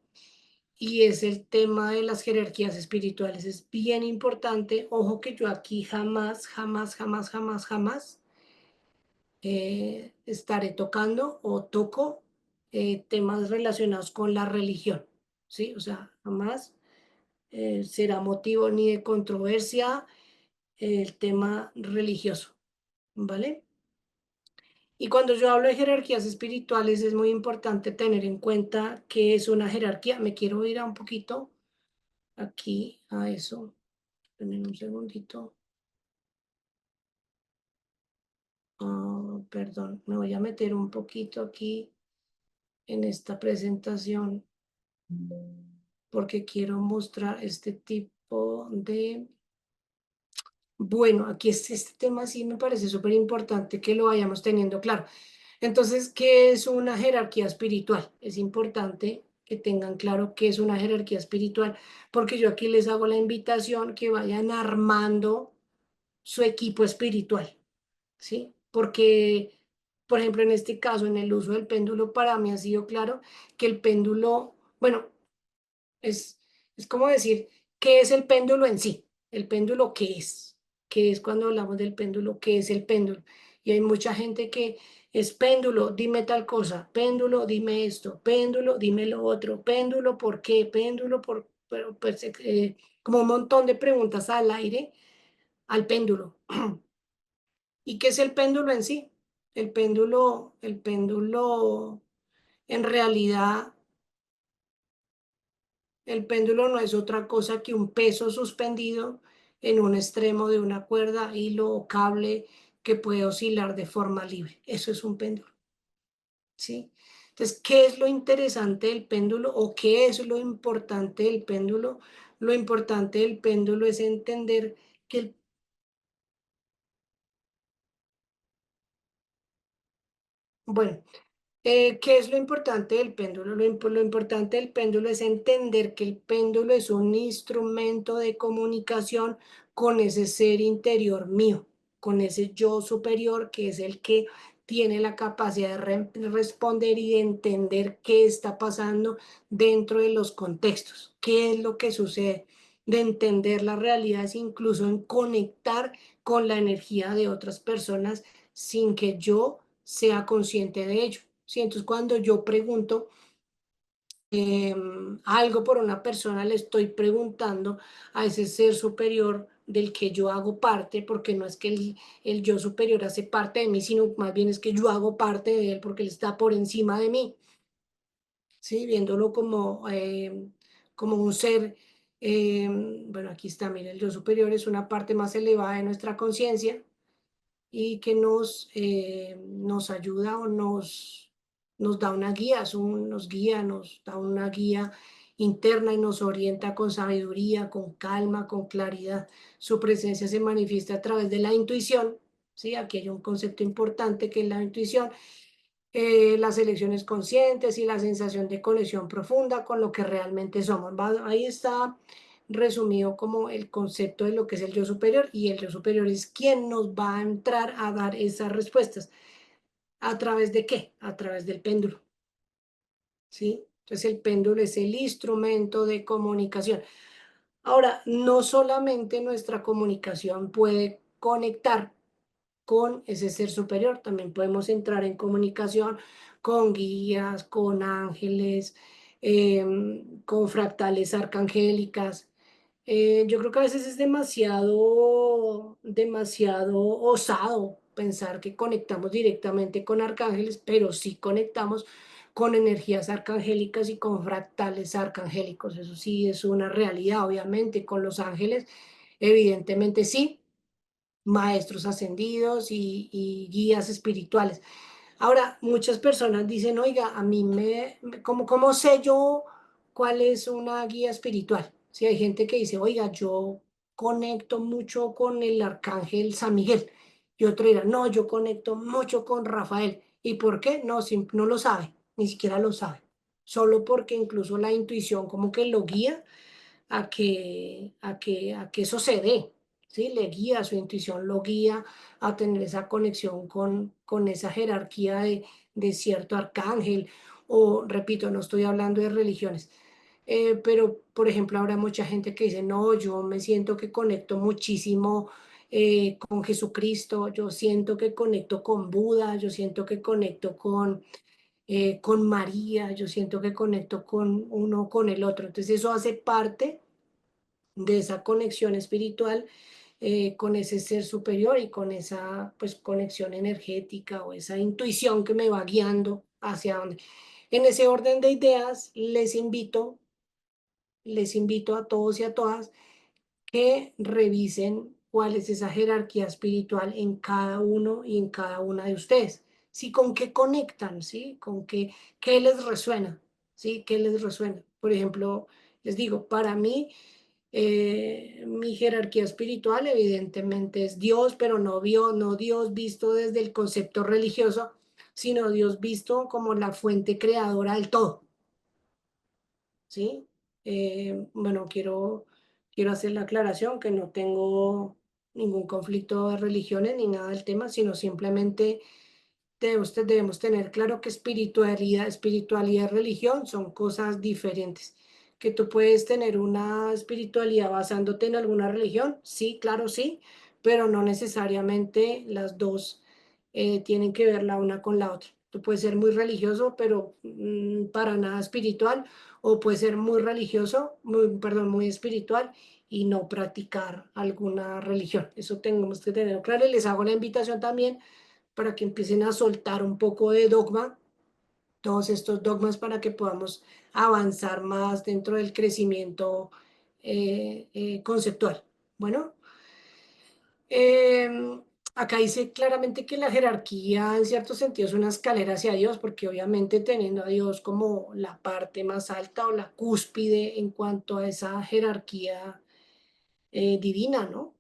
y es el tema de las jerarquías espirituales. Es bien importante. Ojo que yo aquí jamás estaré tocando o toco temas relacionados con la religión, ¿sí? O sea, jamás será motivo ni de controversia el tema religioso, ¿vale? Y cuando yo hablo de jerarquías espirituales es muy importante tener en cuenta que es una jerarquía. Me quiero ir a un poquito aquí a eso. Esperen un segundito. Perdón, me voy a meter un poquito aquí en esta presentación. porque quiero mostrar este tipo de... Bueno, aquí este tema sí me parece súper importante que lo vayamos teniendo claro. Entonces, ¿qué es una jerarquía espiritual? Es importante que tengan claro qué es una jerarquía espiritual, porque yo aquí les hago la invitación que vayan armando su equipo espiritual, ¿sí? Porque, por ejemplo, en este caso, en el uso del péndulo, para mí ha sido claro que el péndulo, bueno, es, es como decir, ¿qué es el péndulo en sí? El péndulo, ¿qué es? ¿Qué es cuando hablamos del péndulo? ¿Qué es el péndulo? Y hay mucha gente que es péndulo, dime tal cosa, péndulo, dime esto, péndulo, dime lo otro, péndulo, ¿por qué? Péndulo, pero pues, como un montón de preguntas al aire al péndulo. ¿Y qué es el péndulo en sí? El péndulo, en realidad el péndulo no es otra cosa que un peso suspendido en un extremo de una cuerda, hilo o cable que puede oscilar de forma libre. Eso es un péndulo, ¿sí? Entonces, ¿qué es lo interesante del péndulo o qué es lo importante del péndulo? Lo importante del péndulo es entender que bueno, ¿qué es lo importante del péndulo? Lo importante del péndulo es entender que el péndulo es un instrumento de comunicación con ese ser interior mío, con ese yo superior que es el que tiene la capacidad de responder y de entender qué está pasando dentro de los contextos, qué es lo que sucede, de entender las realidades, incluso en conectar con la energía de otras personas sin que yo sea consciente de ello. ¿Sí? Entonces, cuando yo pregunto algo por una persona, le estoy preguntando a ese ser superior del que yo hago parte, porque no es que el yo superior hace parte de mí, sino más bien es que yo hago parte de él porque él está por encima de mí, ¿sí? Viéndolo como un ser, bueno, aquí está, mira, el yo superior es una parte más elevada de nuestra conciencia y que nos ayuda o nos da una guía, nos guía, nos da una guía interna y nos orienta con sabiduría, con calma, con claridad. Su presencia se manifiesta a través de la intuición, ¿sí? Aquí hay un concepto importante que es la intuición, las elecciones conscientes y la sensación de conexión profunda con lo que realmente somos. Ahí está resumido como el concepto de lo que es el yo superior y el yo superior es quien nos va a entrar a dar esas respuestas. ¿A través de qué? A través del péndulo, ¿sí? Entonces el péndulo es el instrumento de comunicación. Ahora, no solamente nuestra comunicación puede conectar con ese ser superior. También podemos entrar en comunicación con guías, con ángeles, con fractales arcangélicas. Yo creo que a veces es demasiado osado pensar que conectamos directamente con arcángeles, pero sí conectamos con energías arcangélicas y con fractales arcangélicos. Eso sí es una realidad, obviamente, con los ángeles, evidentemente sí, maestros ascendidos y guías espirituales. Ahora, muchas personas dicen, oiga, a mí ¿cómo sé yo cuál es una guía espiritual? Si hay gente que dice, oiga, yo conecto mucho con el arcángel San Miguel. Y otro dirá, no, yo conecto mucho con Rafael. ¿Y por qué? No, no lo sabe, ni siquiera lo sabe. Solo porque incluso la intuición como que lo guía a que eso se dé, ¿sí? Le guía, su intuición lo guía a tener esa conexión con esa jerarquía de cierto arcángel, o repito, no estoy hablando de religiones, pero por ejemplo, habrá mucha gente que dice, no, yo me siento que conecto muchísimo con Jesucristo, yo siento que conecto con Buda, yo siento que conecto con María, yo siento que conecto con uno, con el otro. Entonces eso hace parte de esa conexión espiritual con ese ser superior y con esa pues conexión energética o esa intuición que me va guiando hacia donde. En ese orden de ideas, les invito a todos y a todas que revisen cuál es esa jerarquía espiritual en cada uno y en cada una de ustedes. ¿Sí? ¿Con qué conectan? ¿Sí? ¿Con qué les resuena? ¿Sí? ¿Qué les resuena? Por ejemplo, les digo, para mí, mi jerarquía espiritual evidentemente es Dios, pero no Dios visto desde el concepto religioso, sino Dios visto como la fuente creadora del todo, ¿sí? Bueno, quiero hacer la aclaración que no tengo ningún conflicto de religiones ni nada del tema, sino simplemente debemos tener claro que espiritualidad y religión son cosas diferentes. Que tú puedes tener una espiritualidad basándote en alguna religión, sí, claro, sí, pero no necesariamente las dos tienen que ver la una con la otra. Tú puedes ser muy religioso, pero para nada espiritual, o puedes ser muy religioso, perdón, muy espiritual y no practicar alguna religión. Eso tenemos que tenerlo claro y les hago la invitación también para que empiecen a soltar un poco de dogma, todos estos dogmas para que podamos avanzar más dentro del crecimiento conceptual. Bueno, em, acá dice claramente que la jerarquía en cierto sentido es una escalera hacia Dios, porque obviamente teniendo a Dios como la parte más alta o la cúspide en cuanto a esa jerarquía divina, ¿no?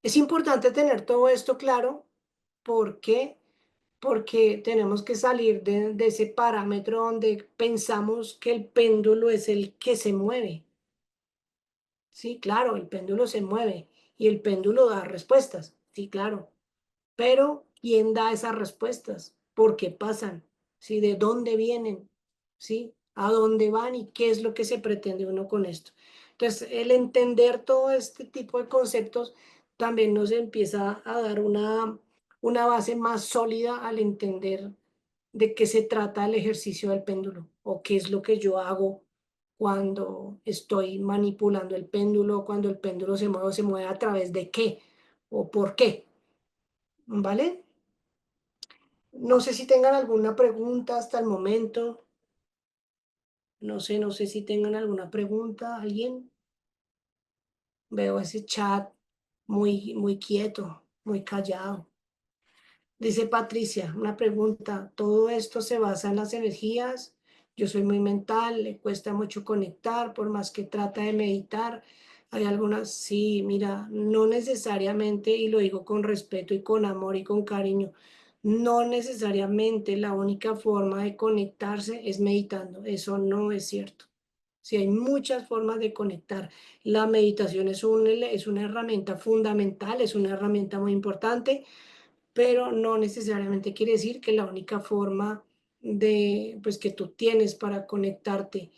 Es importante tener todo esto claro porque tenemos que salir de ese parámetro donde pensamos que el péndulo es el que se mueve. Sí, claro, el péndulo se mueve y el péndulo da respuestas. Sí, claro. Pero, ¿quién da esas respuestas? ¿Por qué pasan? ¿Sí? ¿De dónde vienen? ¿Sí? ¿A dónde van? ¿Y qué es lo que se pretende uno con esto? Entonces, el entender todo este tipo de conceptos también nos empieza a dar una base más sólida al entender de qué se trata el ejercicio del péndulo o qué es lo que yo hago cuando estoy manipulando el péndulo, cuando el péndulo se mueve a través de qué o por qué. ¿Vale? No sé si tengan alguna pregunta hasta el momento. No sé si tengan alguna pregunta. ¿Alguien? Veo ese chat muy quieto, muy callado. Dice Patricia, una pregunta. ¿Todo esto se basa en las energías? Yo soy muy mental, le cuesta mucho conectar, por más que trata de meditar. Hay algunas, sí, mira, no necesariamente, y lo digo con respeto y con amor y con cariño, no necesariamente la única forma de conectarse es meditando. Eso no es cierto. Sí, hay muchas formas de conectar. La meditación es una herramienta fundamental, es una herramienta muy importante, pero no necesariamente quiere decir que la única forma pues, que tú tienes para conectarte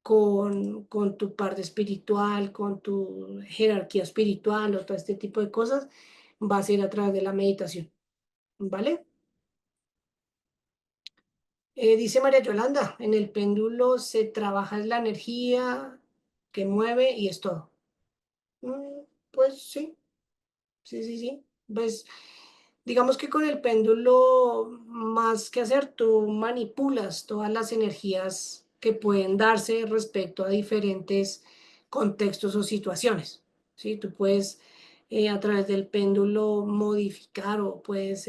con tu parte espiritual, con tu jerarquía espiritual o todo este tipo de cosas, va a ser a través de la meditación, ¿vale? Dice María Yolanda, en el péndulo se trabaja la energía que mueve y es todo. Pues sí, sí. Pues digamos que con el péndulo, más que hacer, tú manipulas todas las energías que pueden darse respecto a diferentes contextos o situaciones. ¿Sí? Tú puedes a través del péndulo modificar o puedes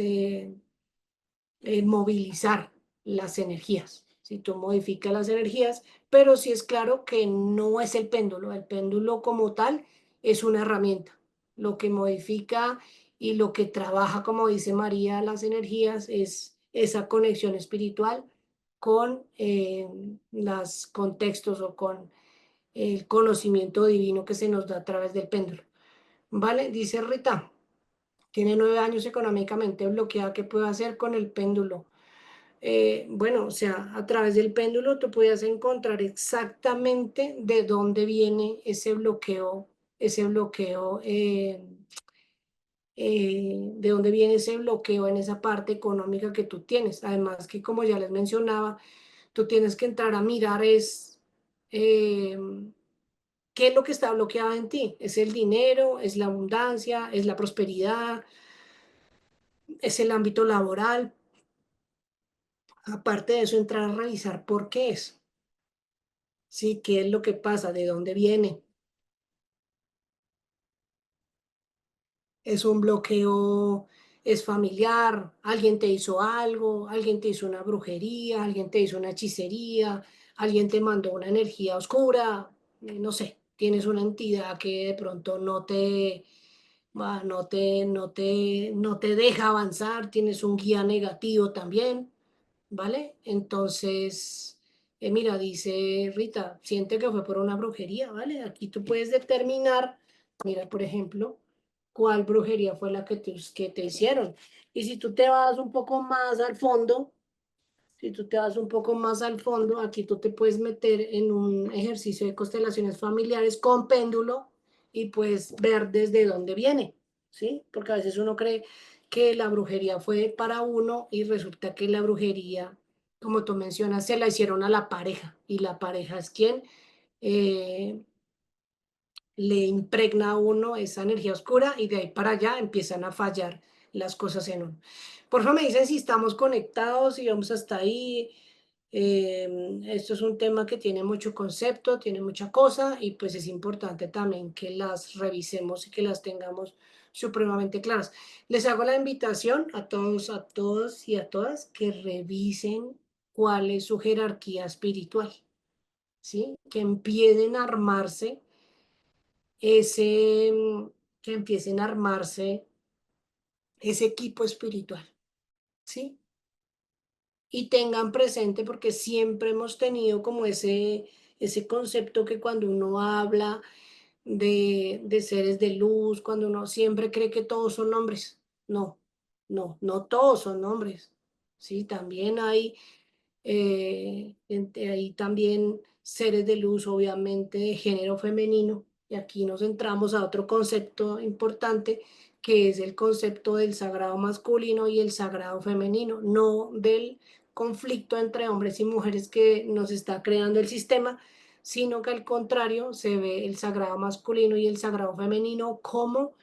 movilizar las energías. Si tú modificas las energías, pero sí es claro que no es el péndulo como tal es una herramienta. Lo que modifica y lo que trabaja, como dice María, las energías es esa conexión espiritual con los contextos o con el conocimiento divino que se nos da a través del péndulo. ¿Vale? Dice Rita, tiene 9 años económicamente bloqueada, ¿qué puedo hacer con el péndulo? Bueno, o sea, a través del péndulo tú puedes encontrar exactamente de dónde viene ese bloqueo, de dónde viene ese bloqueo en esa parte económica que tú tienes. Además que, como ya les mencionaba, tú tienes que entrar a mirar eh, qué es lo que está bloqueado en ti. ¿Es el dinero? ¿Es la abundancia? ¿Es la prosperidad? ¿Es el ámbito laboral? Aparte de eso, entrar a revisar por qué es. Sí, qué es lo que pasa, de dónde viene. ¿Es un bloqueo es familiar, alguien te hizo algo, alguien te hizo una brujería, alguien te hizo una hechicería, alguien te mandó una energía oscura, no sé, tienes una entidad que de pronto no te deja avanzar, tienes un guía negativo también, ¿vale? Entonces, mira, dice Rita, siente que fue por una brujería, ¿vale? Aquí tú puedes determinar, mira, por ejemplo, cuál brujería fue la que te hicieron. Y si tú te vas un poco más al fondo, si tú te vas un poco más al fondo, aquí tú te puedes meter en un ejercicio de constelaciones familiares con péndulo y puedes ver desde dónde viene, ¿sí? Porque a veces uno cree que la brujería fue para uno y resulta que la brujería, como tú mencionas, se la hicieron a la pareja y la pareja es quien eh, le impregna a uno esa energía oscura y de ahí para allá empiezan a fallar las cosas en uno. Por favor, me dicen si estamos conectados y vamos hasta ahí. Esto es un tema que tiene mucho concepto, tiene mucha cosa y pues es importante también que las revisemos y que las tengamos supremamente claras. Les hago la invitación a todos, a todos y a todas que revisen cuál es su jerarquía espiritual, ¿sí? Que empiecen a armarse ese, que empiecen a armarse ese equipo espiritual, ¿sí? Y tengan presente, porque siempre hemos tenido como ese concepto que cuando uno habla de seres de luz, cuando uno siempre cree que todos son hombres. No, no todos son hombres, ¿sí? También hay hay también seres de luz, obviamente, de género femenino. Y aquí nos entramos a otro concepto importante, que es el concepto del sagrado masculino y el sagrado femenino, no del conflicto entre hombres y mujeres que nos está creando el sistema, sino que al contrario se ve el sagrado masculino y el sagrado femenino como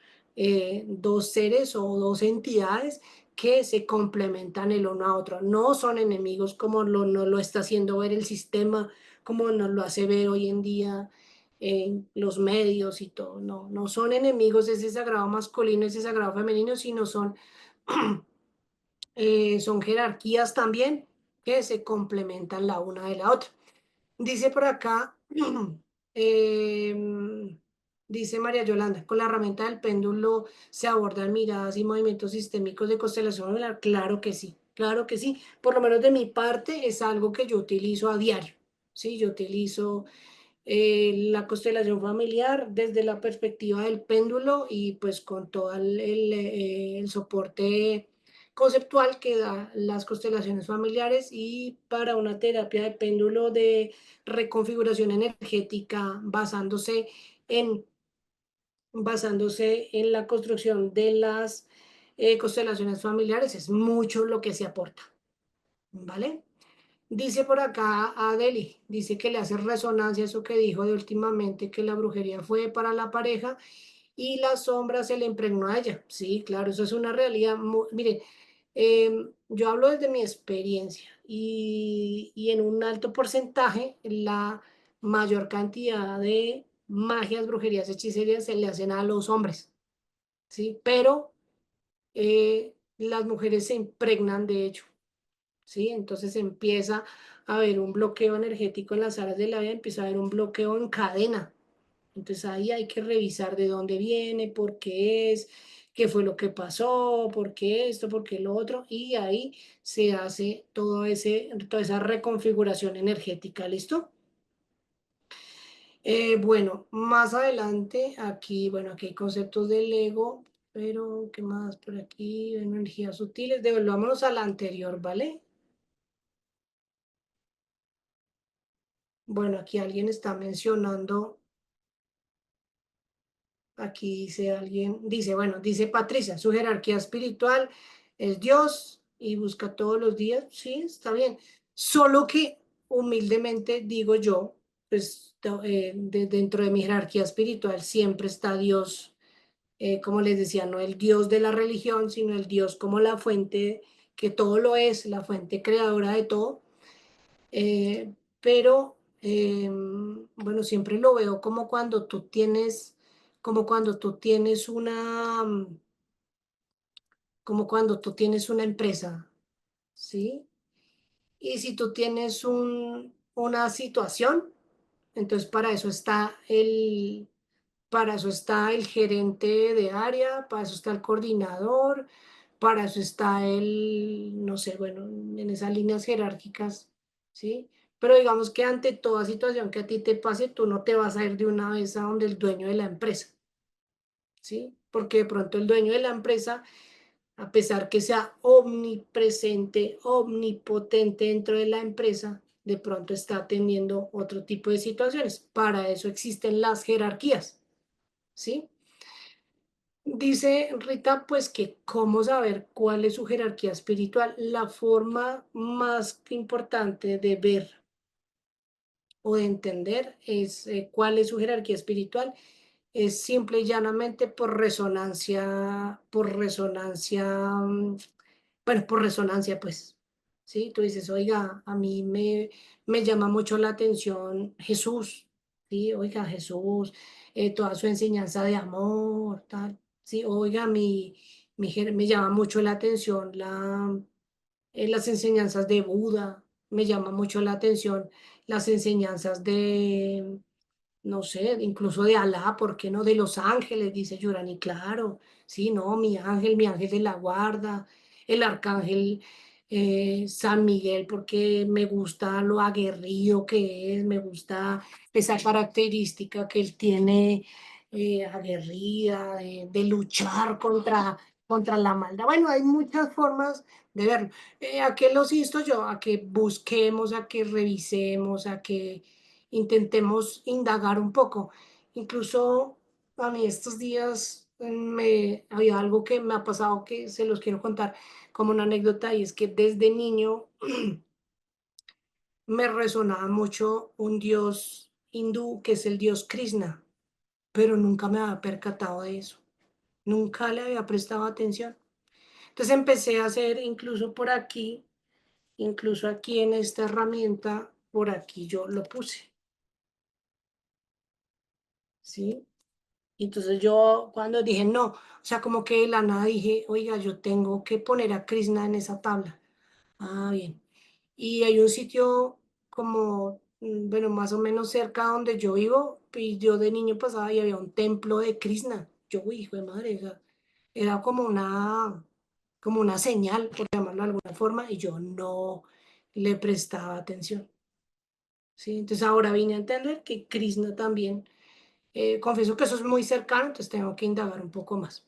dos seres o dos entidades que se complementan el uno a otro. No son enemigos como nos lo está haciendo ver el sistema, como nos lo hace ver hoy en día en los medios y todo. No, no son enemigos ese sagrado masculino, ese sagrado femenino, sino son, son jerarquías también que se complementan la una de la otra. Dice por acá, em, dice María Yolanda, con la herramienta del péndulo se abordan miradas y movimientos sistémicos de constelación familiar. Claro que sí, claro que sí. Por lo menos de mi parte es algo que yo utilizo a diario. Sí, yo utilizo la constelación familiar desde la perspectiva del péndulo y pues con todo el soporte conceptual que da las constelaciones familiares y para una terapia de péndulo de reconfiguración energética en, basándose en la construcción de las constelaciones familiares es mucho lo que se aporta, ¿vale? Dice por acá Adeli, dice que le hace resonancia eso que dijo de últimamente, que la brujería fue para la pareja y la sombra se le impregnó a ella. Sí, claro, eso es una realidad. Mire, yo hablo desde mi experiencia y en un alto porcentaje la mayor cantidad de magias, brujerías, hechicerías se le hacen a los hombres, ¿sí? Pero las mujeres se impregnan de hecho. ¿Sí? Entonces empieza a haber un bloqueo energético en las áreas de la vida, empieza a haber un bloqueo en cadena. Entonces ahí hay que revisar de dónde viene, por qué es, qué fue lo que pasó, por qué esto, por qué lo otro, y ahí se hace toda esa reconfiguración energética, ¿listo? Bueno, más adelante, aquí, bueno, aquí hay conceptos del ego, pero ¿qué más por aquí? Energías sutiles, devolvámonos a la anterior, ¿vale? Bueno, aquí alguien está mencionando, aquí dice alguien, dice, bueno, dice Patricia, su jerarquía espiritual es Dios y busca todos los días, sí, está bien. Solo que humildemente digo yo, pues dentro de mi jerarquía espiritual siempre está Dios, como les decía, no el Dios de la religión, sino el Dios como la fuente que todo lo es, la fuente creadora de todo. Pero bueno, siempre lo veo como cuando tú tienes una, como cuando tú tienes una empresa, ¿sí? Y si tú tienes una situación, entonces para eso está el gerente de área, para eso está el coordinador, para eso está no sé, bueno, en esas líneas jerárquicas, ¿sí? Pero digamos que ante toda situación que a ti te pase, tú no te vas a ir de una vez a donde el dueño de la empresa, ¿sí? Porque de pronto el dueño de la empresa, a pesar que sea omnipresente, omnipotente dentro de la empresa, de pronto está atendiendo otro tipo de situaciones. Para eso existen las jerarquías, ¿sí? Dice Rita, pues que cómo saber cuál es su jerarquía espiritual. La forma más importante de ver o de entender es cuál es su jerarquía espiritual. Es simple y llanamente por resonancia, bueno, por resonancia, pues, ¿sí? Tú dices, oiga, a mí me llama mucho la atención Jesús, ¿sí? Oiga, Jesús, toda su enseñanza de amor, tal, ¿sí? Oiga, me llama mucho la atención las enseñanzas de Buda, me llama mucho la atención las enseñanzas de no sé, incluso de Alá, ¿por qué no? De los ángeles, dice Yurani, claro, sí, no, mi ángel de la guarda, el arcángel San Miguel, porque me gusta lo aguerrido que es, me gusta esa característica que él tiene aguerrida, de luchar contra la maldad. Bueno, hay muchas formas de verlo. ¿A qué los insto yo? A que busquemos, a que revisemos, a que intentemos indagar un poco. Incluso a mí estos días había algo que me ha pasado que se los quiero contar como una anécdota y es que desde niño me resonaba mucho un dios hindú que es el dios Krishna, pero nunca me había percatado de eso, nunca le había prestado atención. Entonces empecé a hacer incluso aquí en esta herramienta, por aquí yo lo puse, ¿sí? Y entonces yo cuando dije no, o sea, como que de la nada dije, oiga, yo tengo que poner a Krishna en esa tabla. Ah, bien. Y hay un sitio como, bueno, más o menos cerca donde yo vivo, y yo de niño pasaba y había un templo de Krishna. Yo, uy, hijo de madre, o sea, era como una señal, por llamarlo de alguna forma, y yo no le prestaba atención. ¿Sí? Entonces ahora vine a entender que Krishna también confieso que eso es muy cercano, entonces tengo que indagar un poco más.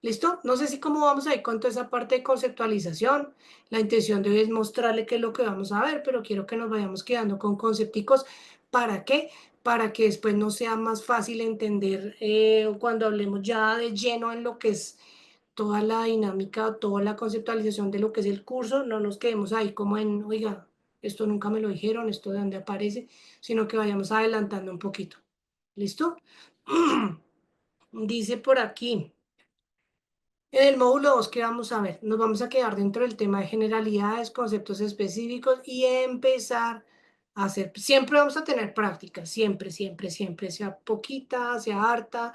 ¿Listo? No sé si cómo vamos a ir con toda esa parte de conceptualización. La intención de hoy es mostrarle qué es lo que vamos a ver, pero quiero que nos vayamos quedando con concepticos. ¿Para qué? Para que después nos sea más fácil entender cuando hablemos ya de lleno en lo que es toda la dinámica, toda la conceptualización de lo que es el curso, no nos quedemos ahí como en, oiga, esto nunca me lo dijeron, esto de dónde aparece, sino que vayamos adelantando un poquito. ¿Listo? Dice por aquí, en el módulo 2 ¿qué vamos a ver? Nos vamos a quedar dentro del tema de generalidades, conceptos específicos y empezar a hacer, siempre vamos a tener práctica, siempre, siempre, siempre, sea poquita, sea harta,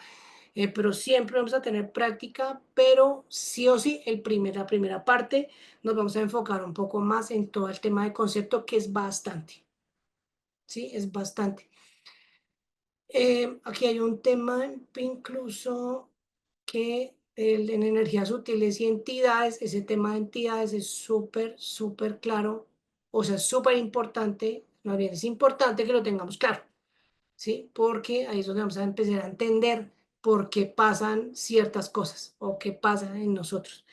pero siempre vamos a tener práctica, pero sí o sí, la primera parte nos vamos a enfocar un poco más en todo el tema de concepto, que es bastante, ¿sí? Es bastante. Aquí hay un tema incluso que en energías sutiles y entidades, ese tema de entidades es súper, súper claro, o sea, súper importante, más bien es importante que lo tengamos claro, ¿sí? Porque ahí es donde vamos a empezar a entender por qué pasan ciertas cosas o qué pasa en nosotros.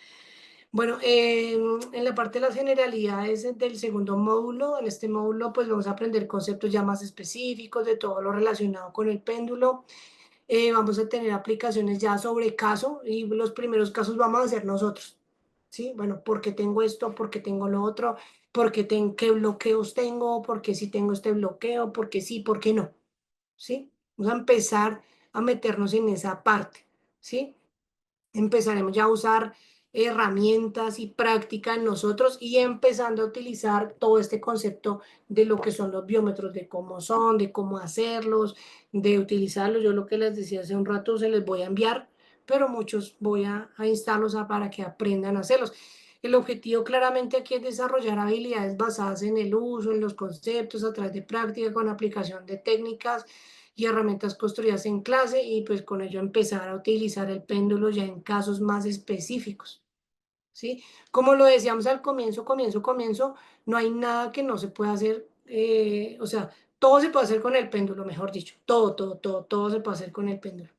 Bueno, en la parte de las generalidades del segundo módulo, en este módulo pues vamos a aprender conceptos ya más específicos de todo lo relacionado con el péndulo. Vamos a tener aplicaciones ya sobre caso y los primeros casos vamos a hacer nosotros, ¿sí? Bueno, ¿por qué tengo esto? ¿Por qué tengo lo otro? ¿Qué bloqueos tengo? ¿Por qué sí tengo este bloqueo? ¿Por qué sí? ¿Por qué no? ¿Sí? Vamos a empezar a meternos en esa parte, ¿sí? Empezaremos ya a usar herramientas y práctica en nosotros y empezando a utilizar todo este concepto de lo que son los biómetros, de cómo son, de cómo hacerlos, de utilizarlos. Yo lo que les decía hace un rato, se les voy a enviar pero muchos voy a instarlos para que aprendan a hacerlos. El objetivo claramente aquí es desarrollar habilidades basadas en el uso, en los conceptos, a través de práctica, con aplicación de técnicas y herramientas construidas en clase y pues con ello empezar a utilizar el péndulo ya en casos más específicos. ¿Sí? Como lo decíamos al comienzo, no hay nada que no se pueda hacer, o sea, todo se puede hacer con el péndulo, mejor dicho, todo se puede hacer con el péndulo,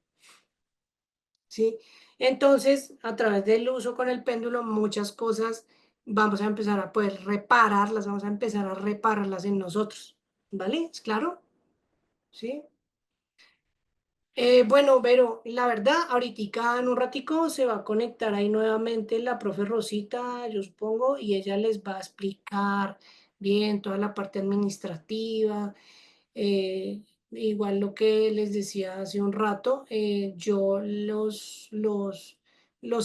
¿sí? Entonces, a través del uso con el péndulo, muchas cosas vamos a empezar a poder repararlas, vamos a empezar a repararlas en nosotros, ¿vale? ¿Es claro? ¿Sí? Bueno, Vero, la verdad, ahorita en un ratico se va a conectar ahí nuevamente la profe Rosita, yo supongo, y ella les va a explicar bien toda la parte administrativa. Igual lo que les decía hace un rato, yo los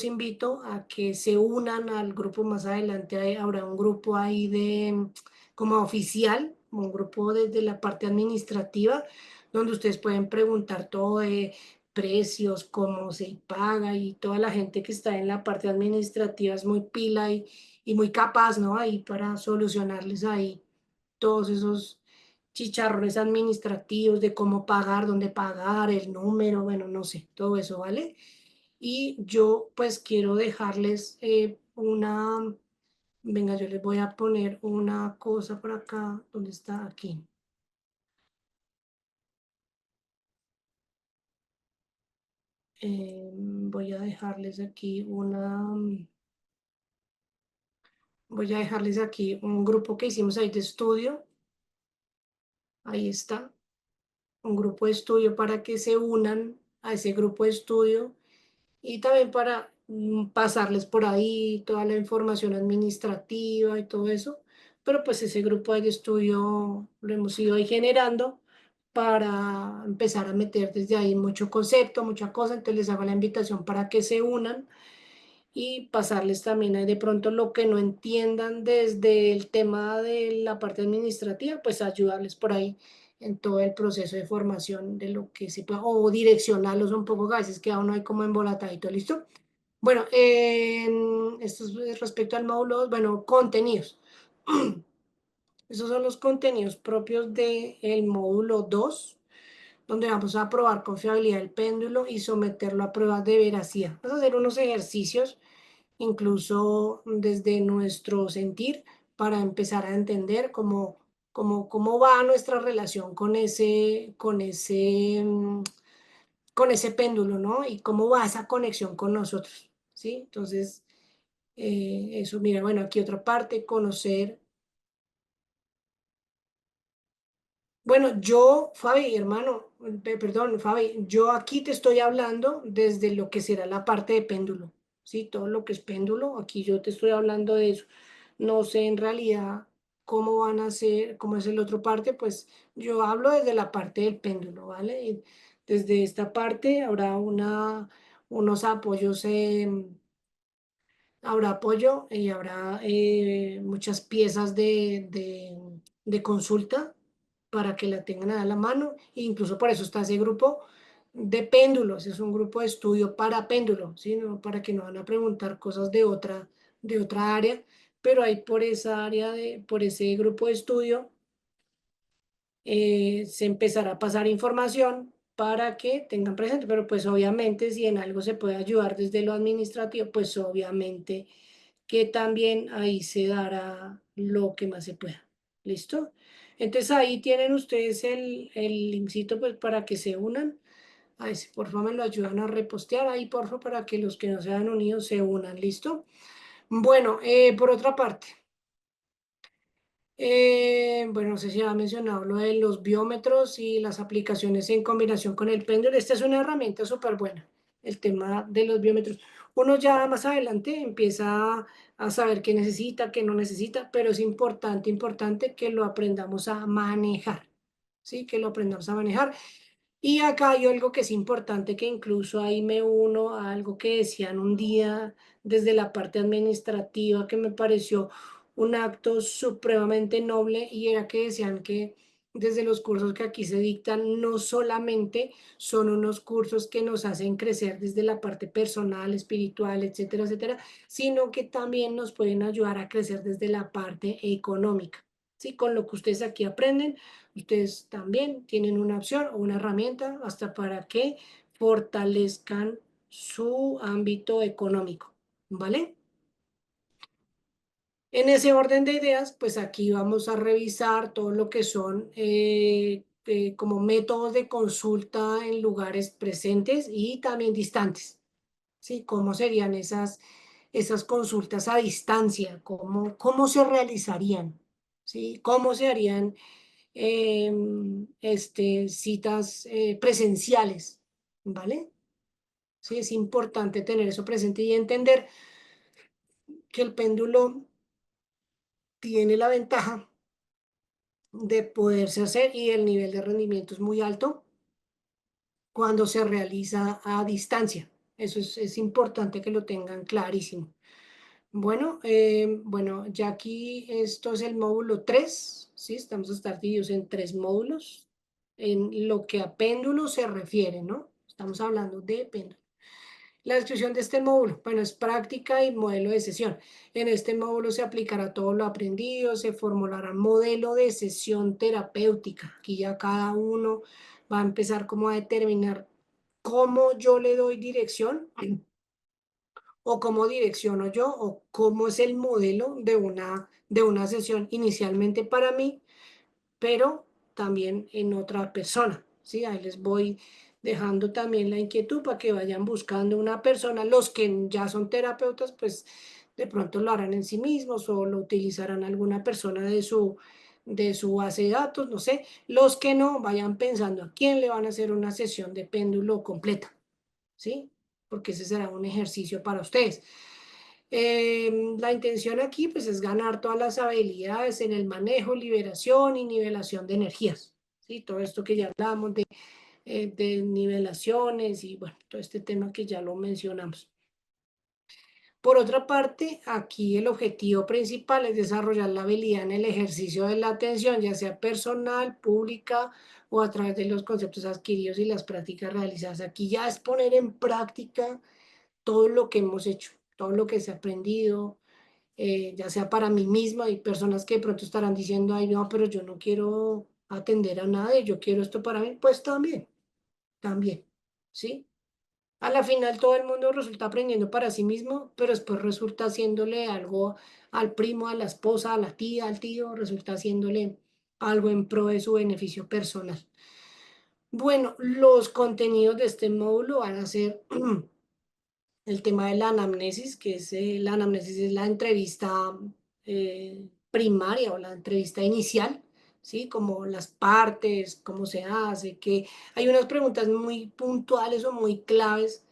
invito a que se unan al grupo más adelante. Habrá un grupo ahí de como oficial, un grupo desde la parte administrativa donde ustedes pueden preguntar todo de precios, cómo se paga y toda la gente que está en la parte administrativa es muy pila y muy capaz, ¿no? Ahí para solucionarles ahí todos esos chicharrones administrativos de cómo pagar, dónde pagar, el número, bueno, no sé, todo eso, ¿vale? Y yo pues quiero dejarles venga, yo les voy a poner una cosa por acá, ¿dónde está? Aquí. Voy a dejarles aquí voy a dejarles aquí un grupo que hicimos ahí de estudio. Ahí está, un grupo de estudio para que se unan a ese grupo de estudio y también para pasarles por ahí toda la información administrativa y todo eso. Pero pues ese grupo de estudio lo hemos ido ahí generando para empezar a meter desde ahí mucho concepto, mucha cosa. Entonces les hago la invitación para que se unan y pasarles también ahí de pronto lo que no entiendan desde el tema de la parte administrativa, pues ayudarles por ahí en todo el proceso de formación de lo que se pueda, o direccionarlos un poco, a veces queda uno ahí como embolatadito, ¿listo? Bueno, esto es respecto al módulo 2, bueno, contenidos. Esos son los contenidos propios del módulo 2 donde vamos a probar confiabilidad del péndulo y someterlo a pruebas de veracidad. Vamos a hacer unos ejercicios incluso desde nuestro sentir, para empezar a entender cómo va nuestra relación con ese péndulo, ¿no? Y cómo va esa conexión con nosotros, ¿sí? Entonces, eso, mira, bueno, aquí otra parte, conocer. Bueno, yo, Fabi, hermano, perdón, Fabi, yo aquí te estoy hablando desde lo que será la parte de péndulo, ¿sí? Todo lo que es péndulo, aquí yo te estoy hablando de eso. No sé en realidad cómo van a ser, cómo es el otro parte, pues yo hablo desde la parte del péndulo, ¿vale? Y desde esta parte habrá unos apoyos. Habrá apoyo y habrá muchas piezas de consulta para que la tengan a la mano. E incluso por eso está ese grupo de péndulos. Es un grupo de estudio para péndulos, ¿sí? ¿No? Para que no van a preguntar cosas de otra área, pero hay por esa área, por ese grupo de estudio, se empezará a pasar información para que tengan presente. Pero pues obviamente si en algo se puede ayudar desde lo administrativo, pues obviamente que también ahí se dará lo que más se pueda. ¿Listo? Entonces ahí tienen ustedes el linkcito pues para que se unan. Ahí, si por favor me lo ayudan a repostear ahí, por favor, para que los que no se han unido se unan. ¿Listo? Bueno, por otra parte, bueno, no sé si ha mencionado lo de los biómetros y las aplicaciones en combinación con el péndulo. Esta es una herramienta súper buena, el tema de los biómetros. Uno ya más adelante empieza a saber qué necesita, qué no necesita, pero es importante que lo aprendamos a manejar, ¿sí? Que lo aprendamos a manejar. Y acá hay algo que es importante, que incluso ahí me uno a algo que decían un día desde la parte administrativa, que me pareció un acto supremamente noble, y era que decían que desde los cursos que aquí se dictan, no solamente son unos cursos que nos hacen crecer desde la parte personal, espiritual, etcétera, etcétera, sino que también nos pueden ayudar a crecer desde la parte económica. Sí, con lo que ustedes aquí aprenden, ustedes también tienen una opción o una herramienta hasta para que fortalezcan su ámbito económico, ¿vale? En ese orden de ideas, pues aquí vamos a revisar todo lo que son como métodos de consulta en lugares presentes y también distantes, ¿sí? ¿Cómo serían esas consultas a distancia? ¿Cómo se realizarían? ¿Sí? ¿Cómo se harían citas presenciales? ¿Vale? Sí, es importante tener eso presente y entender que el péndulo tiene la ventaja de poderse hacer y el nivel de rendimiento es muy alto cuando se realiza a distancia. Eso es importante que lo tengan clarísimo. Bueno, ya aquí esto es el módulo 3, ¿sí? Estamos a estar divididos en 3 módulos en lo que a péndulo se refiere, ¿no? Estamos hablando de péndulo. La descripción de este módulo, bueno, es práctica y modelo de sesión. En este módulo se aplicará todo lo aprendido, se formulará un modelo de sesión terapéutica. Aquí ya cada uno va a empezar como a determinar cómo yo le doy dirección o cómo direcciono yo o cómo es el modelo de una sesión inicialmente para mí, pero también en otra persona, ¿sí? Ahí les voy dejando también la inquietud para que vayan buscando una persona. Los que ya son terapeutas, pues de pronto lo harán en sí mismos o lo utilizarán alguna persona de su base de datos, no sé. Los que no, vayan pensando a quién le van a hacer una sesión de péndulo completa, ¿sí? Porque ese será un ejercicio para ustedes. La intención aquí pues es ganar todas las habilidades en el manejo, liberación y nivelación de energías, ¿sí? Todo esto que ya hablamos de nivelaciones y bueno, todo este tema que ya lo mencionamos. Por otra parte, aquí el objetivo principal es desarrollar la habilidad en el ejercicio de la atención, ya sea personal, pública o a través de los conceptos adquiridos y las prácticas realizadas. Aquí ya es poner en práctica todo lo que hemos hecho, todo lo que se ha aprendido, ya sea para mí misma. Hay personas que de pronto estarán diciendo, ay, no, pero yo no quiero atender a nadie, yo quiero esto para mí. Pues también, ¿sí? A la final todo el mundo resulta aprendiendo para sí mismo, pero después resulta haciéndole algo al primo, a la esposa, a la tía, al tío, resulta haciéndole algo en pro de su beneficio personal. Bueno, los contenidos de este módulo van a ser el tema de la anamnesis, que es la anamnesis es la entrevista primaria o la entrevista inicial, ¿sí? Como las partes, cómo se hace, que hay unas preguntas muy puntuales o muy claves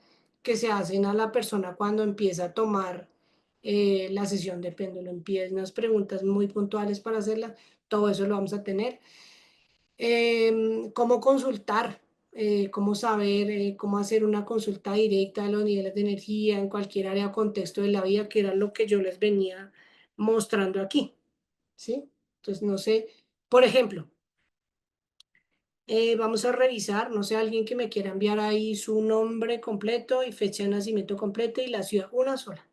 que se hacen a la persona cuando empieza a tomar la sesión de péndulo. Empiezan unas preguntas muy puntuales para hacerla, todo eso lo vamos a tener. Cómo consultar, cómo saber, cómo hacer una consulta directa de los niveles de energía en cualquier área o contexto de la vida, que era lo que yo les venía mostrando aquí, ¿sí? Entonces, no sé, por ejemplo, vamos a revisar, no sé, alguien que me quiera enviar ahí su nombre completo y fecha de nacimiento completa y la ciudad, una sola.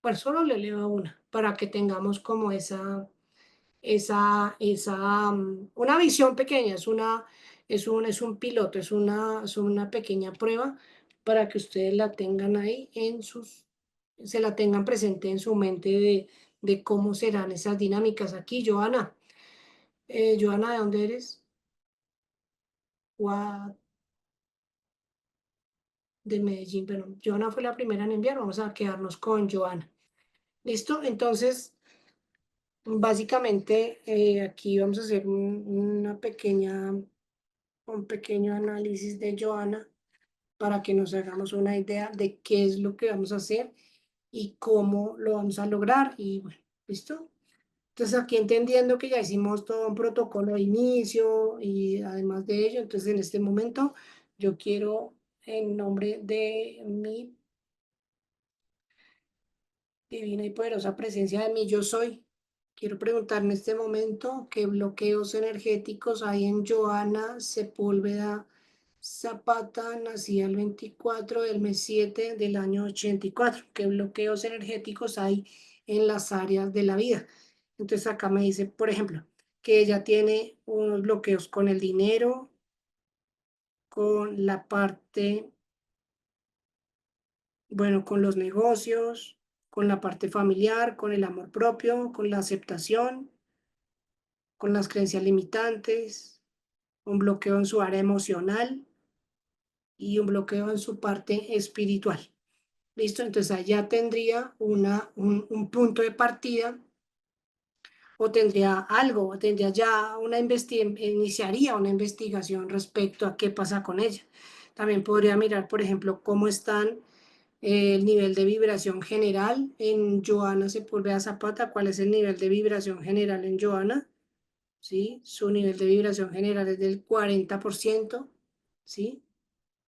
Bueno, solo le leo una para que tengamos como una visión pequeña, es un piloto, es una pequeña prueba para que ustedes la tengan ahí se la tengan presente en su mente de cómo serán esas dinámicas aquí. Joana, Joana, ¿de dónde eres? Gua- de Medellín, pero Joana fue la primera en enviar, vamos a quedarnos con Joana. ¿Listo? Entonces, básicamente, aquí vamos a hacer un pequeño análisis de Joana para que nos hagamos una idea de qué es lo que vamos a hacer y cómo lo vamos a lograr. Y bueno, ¿listo? Entonces aquí entendiendo que ya hicimos todo un protocolo de inicio y además de ello, entonces en este momento yo quiero en nombre de mi divina y poderosa presencia de mí, yo soy. Quiero preguntar en este momento qué bloqueos energéticos hay en Joana Sepúlveda Zapata, nacida el 24 del mes 7 del año 84. ¿Qué bloqueos energéticos hay en las áreas de la vida? Entonces acá me dice, por ejemplo, que ella tiene unos bloqueos con el dinero, con la parte, bueno, con los negocios, con la parte familiar, con el amor propio, con la aceptación, con las creencias limitantes, un bloqueo en su área emocional y un bloqueo en su parte espiritual. ¿Listo? Entonces allá tendría un punto de partida o tendría algo, o tendría ya iniciaría una investigación respecto a qué pasa con ella. También podría mirar, por ejemplo, cómo están el nivel de vibración general en Joana Sepúlveda Zapata, cuál es el nivel de vibración general en Joana, ¿sí? Su nivel de vibración general es del 40%, ¿sí?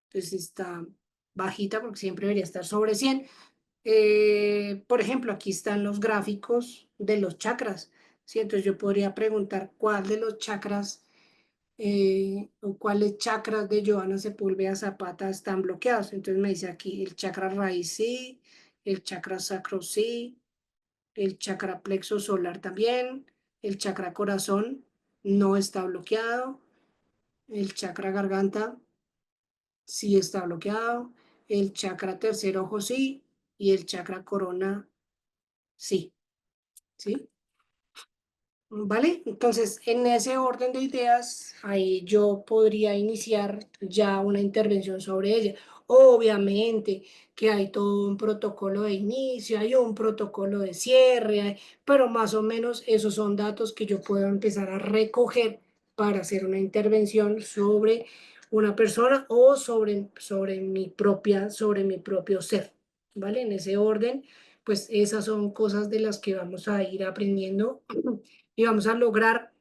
Entonces está bajita porque siempre debería estar sobre 100. Por ejemplo, aquí están los gráficos de los chakras, ¿sí? Entonces yo podría preguntar cuál de los chakras o cuáles chakras de Joana Sepúlveda Zapata están bloqueados. Entonces me dice aquí el chakra raíz sí, el chakra sacro sí, el chakra plexo solar también, el chakra corazón no está bloqueado, el chakra garganta sí está bloqueado, el chakra tercer ojo sí y el chakra corona sí, ¿sí? ¿Vale? Entonces, en ese orden de ideas, ahí yo podría iniciar ya una intervención sobre ella. Obviamente que hay todo un protocolo de inicio, hay un protocolo de cierre, pero más o menos esos son datos que yo puedo empezar a recoger para hacer una intervención sobre una persona o sobre mi propio ser. ¿Vale? En ese orden, pues esas son cosas de las que vamos a ir aprendiendo y vamos a lograr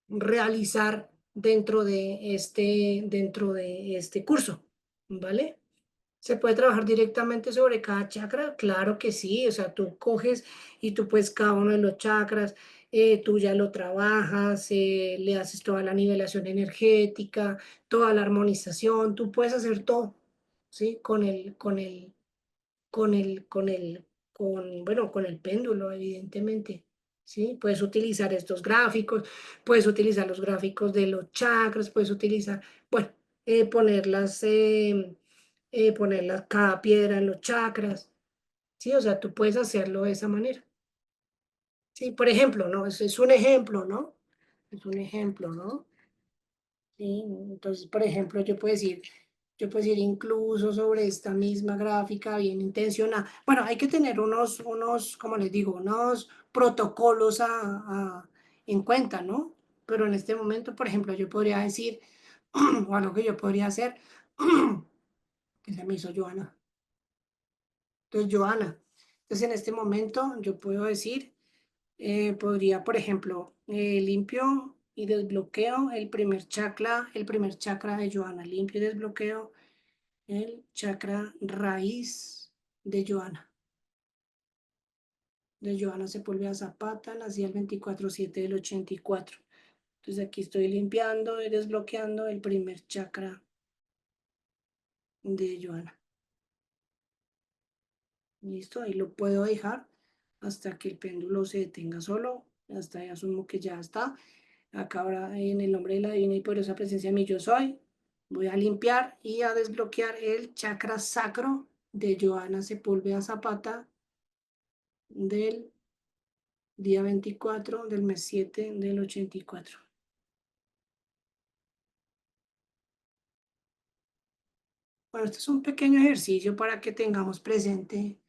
realizar dentro de este curso, ¿vale? ¿Se puede trabajar directamente sobre cada chakra? Claro que sí, o sea, tú coges y tú puedes cada uno de los chakras, tú ya lo trabajas, le haces toda la nivelación energética, toda la armonización, tú puedes hacer todo, ¿sí? Bueno, con el péndulo, evidentemente. ¿Sí? Puedes utilizar estos gráficos, puedes utilizar los gráficos de los chakras, puedes utilizar, bueno, ponerlas cada piedra en los chakras. ¿Sí? O sea, tú puedes hacerlo de esa manera. Sí, por ejemplo, ¿no? Ese es un ejemplo, ¿no? Es un ejemplo, ¿no? Sí, entonces, por ejemplo, yo puedo decir incluso sobre esta misma gráfica bien intencionada. Bueno, hay que tener como les digo, unos protocolos en cuenta, ¿no? Pero en este momento, por ejemplo, yo podría decir, o algo que yo podría hacer, que se me hizo Joana. Entonces, Joana. Entonces, en este momento, yo puedo decir podría, por ejemplo, limpio y desbloqueo el primer chakra de Joana. Limpio y desbloqueo el chakra raíz de Joana. De Joana Sepúlveda Zapata, nací el 24/7 del 84. Entonces aquí estoy limpiando y desbloqueando el primer chakra de Joana. Listo, ahí lo puedo dejar hasta que el péndulo se detenga solo. Hasta ahí asumo que ya está. Acá ahora en el nombre de la divina y poderosa presencia de mi yo soy, voy a limpiar y a desbloquear el chakra sacro de Joana Sepúlveda Zapata del día 24 del mes 7 del 84. Bueno, este es un pequeño ejercicio para que tengamos presente.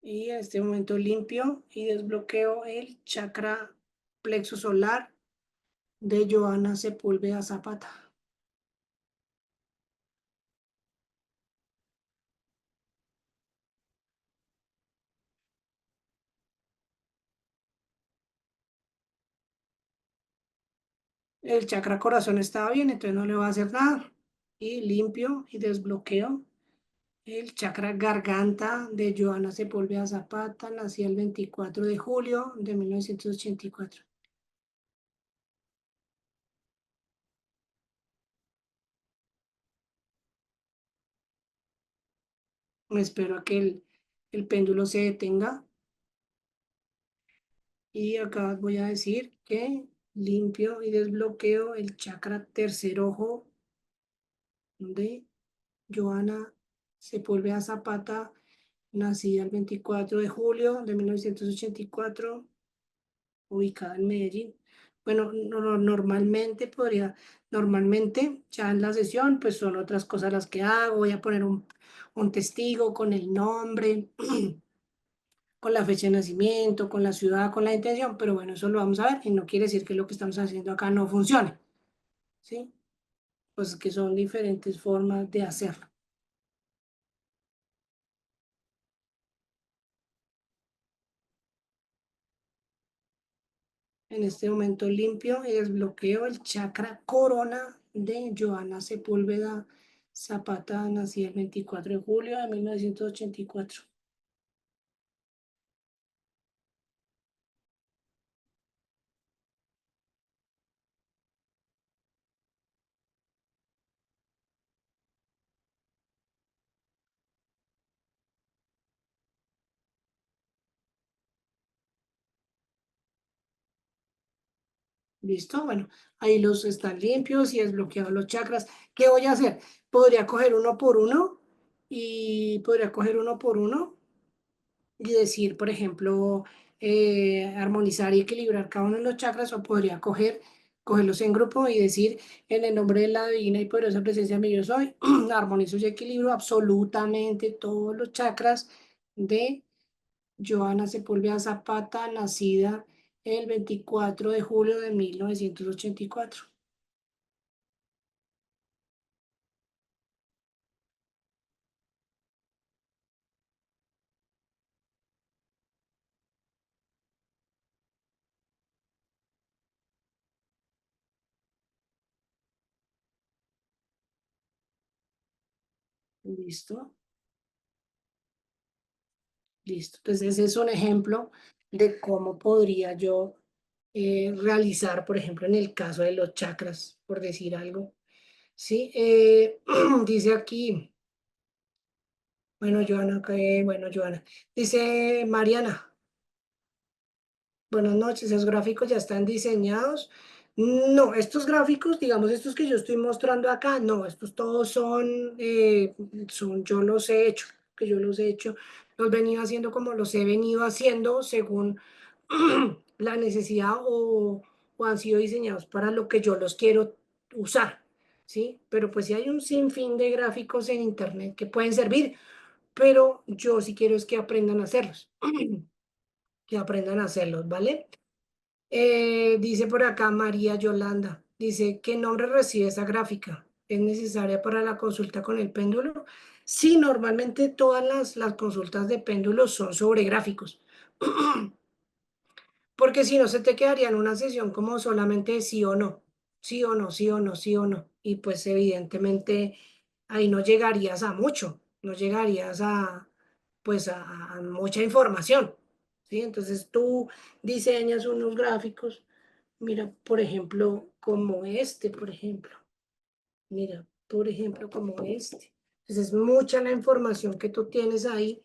Y en este momento limpio y desbloqueo el chakra plexo solar de Joana Sepúlveda Zapata. El chakra corazón estaba bien, entonces no le va a hacer nada. Y limpio y desbloqueo el chakra garganta de Joana Sepúlveda Zapata, nací el 24 de julio de 1984. Espero a que el péndulo se detenga. Y acá voy a decir que limpio y desbloqueo el chakra tercer ojo de Joana Sepúlveda Zapata, nacida el 24 de julio de 1984, ubicada en Medellín. Bueno, normalmente ya en la sesión, pues son otras cosas las que hago. Voy a poner un testigo con el nombre, con la fecha de nacimiento, con la ciudad, con la intención, pero bueno, eso lo vamos a ver y no quiere decir que lo que estamos haciendo acá no funcione, ¿sí? Pues que son diferentes formas de hacerlo. En este momento limpio y desbloqueo el chakra corona de Joana Sepúlveda Zapata, nacida el 24 de julio de 1984. ¿Listo? Bueno, ahí los están limpios y desbloqueados los chakras. ¿Qué voy a hacer? Podría coger uno por uno y podría coger uno por uno y decir, por ejemplo, armonizar y equilibrar cada uno de los chakras, o podría cogerlos en grupo y decir, en el nombre de la divina y poderosa presencia de mi yo soy, armonizo y equilibro absolutamente todos los chakras de Joana Sepúlveda Zapata, nacida el 24 de julio de 1984. ¿Listo? Listo. Entonces, ese es un ejemplo de cómo podría yo realizar, por ejemplo, en el caso de los chakras, por decir algo. Sí, dice aquí, bueno, Joana, bueno, Joana, dice Mariana. Buenas noches, ¿esos gráficos ya están diseñados? No, estos gráficos, digamos, estos que yo estoy mostrando acá, no, estos todos yo los he hecho, que yo los he hecho, los he venido haciendo como los he venido haciendo según la necesidad o han sido diseñados para lo que yo los quiero usar, ¿sí? Pero pues sí hay un sinfín de gráficos en internet que pueden servir, pero yo sí quiero es que aprendan a hacerlos, que aprendan a hacerlos, ¿vale? Dice por acá María Yolanda, dice, ¿qué nombre recibe esa gráfica? ¿Es necesaria para la consulta con el péndulo? Sí, normalmente todas las consultas de péndulos son sobre gráficos, porque si no se te quedaría en una sesión como solamente sí o no, sí o no, sí o no, sí o no, y pues evidentemente ahí no llegarías a mucho, no llegarías pues a mucha información, ¿sí? Entonces tú diseñas unos gráficos. Mira, por ejemplo, como este, por ejemplo. Mira, por ejemplo, como este. Entonces, es mucha la información que tú tienes ahí,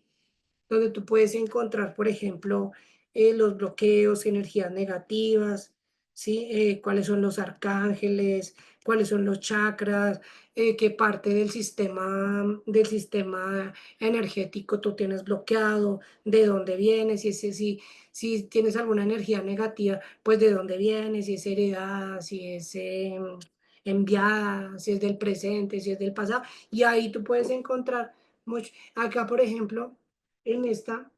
donde tú puedes encontrar, por ejemplo, los bloqueos, energías negativas, ¿sí? Cuáles son los arcángeles, cuáles son los chakras, qué parte del sistema energético tú tienes bloqueado, de dónde vienes, si tienes alguna energía negativa, pues de dónde viene, si es heredada, si es enviada, si es del presente, si es del pasado, y ahí tú puedes encontrar mucho. Acá, por ejemplo, en esta,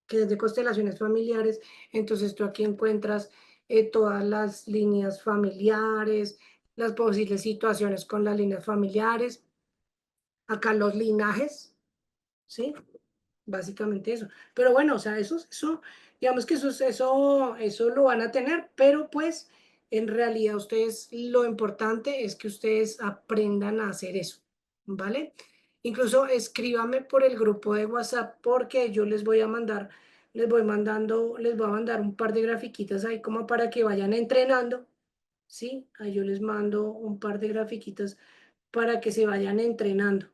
que es de constelaciones familiares, entonces tú aquí encuentras todas las líneas familiares, las posibles situaciones con las líneas familiares, acá los linajes, ¿sí? Básicamente eso. Pero bueno, o sea, digamos que eso lo van a tener, pero pues en realidad ustedes, lo importante es que ustedes aprendan a hacer eso, ¿vale? Incluso escríbame por el grupo de WhatsApp porque yo les voy a mandar, les voy a mandar un par de grafiquitas ahí como para que vayan entrenando, ¿sí? Ahí yo les mando un par de grafiquitas para que se vayan entrenando.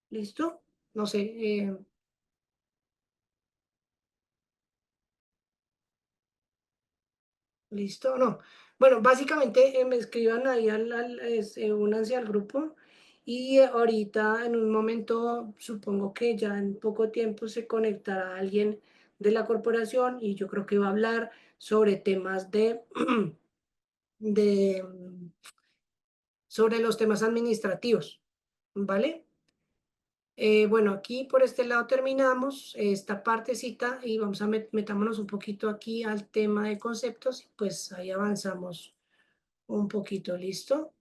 ¿Listo? No sé, ¿listo? No. Bueno, básicamente me escriban ahí únanse al grupo y ahorita en un momento, supongo que ya en poco tiempo se conectará alguien de la corporación y yo creo que va a hablar sobre temas de, sobre los temas administrativos, ¿vale? Bueno, aquí por este lado terminamos esta partecita y vamos a metámonos un poquito aquí al tema de conceptos y pues ahí avanzamos un poquito, ¿listo?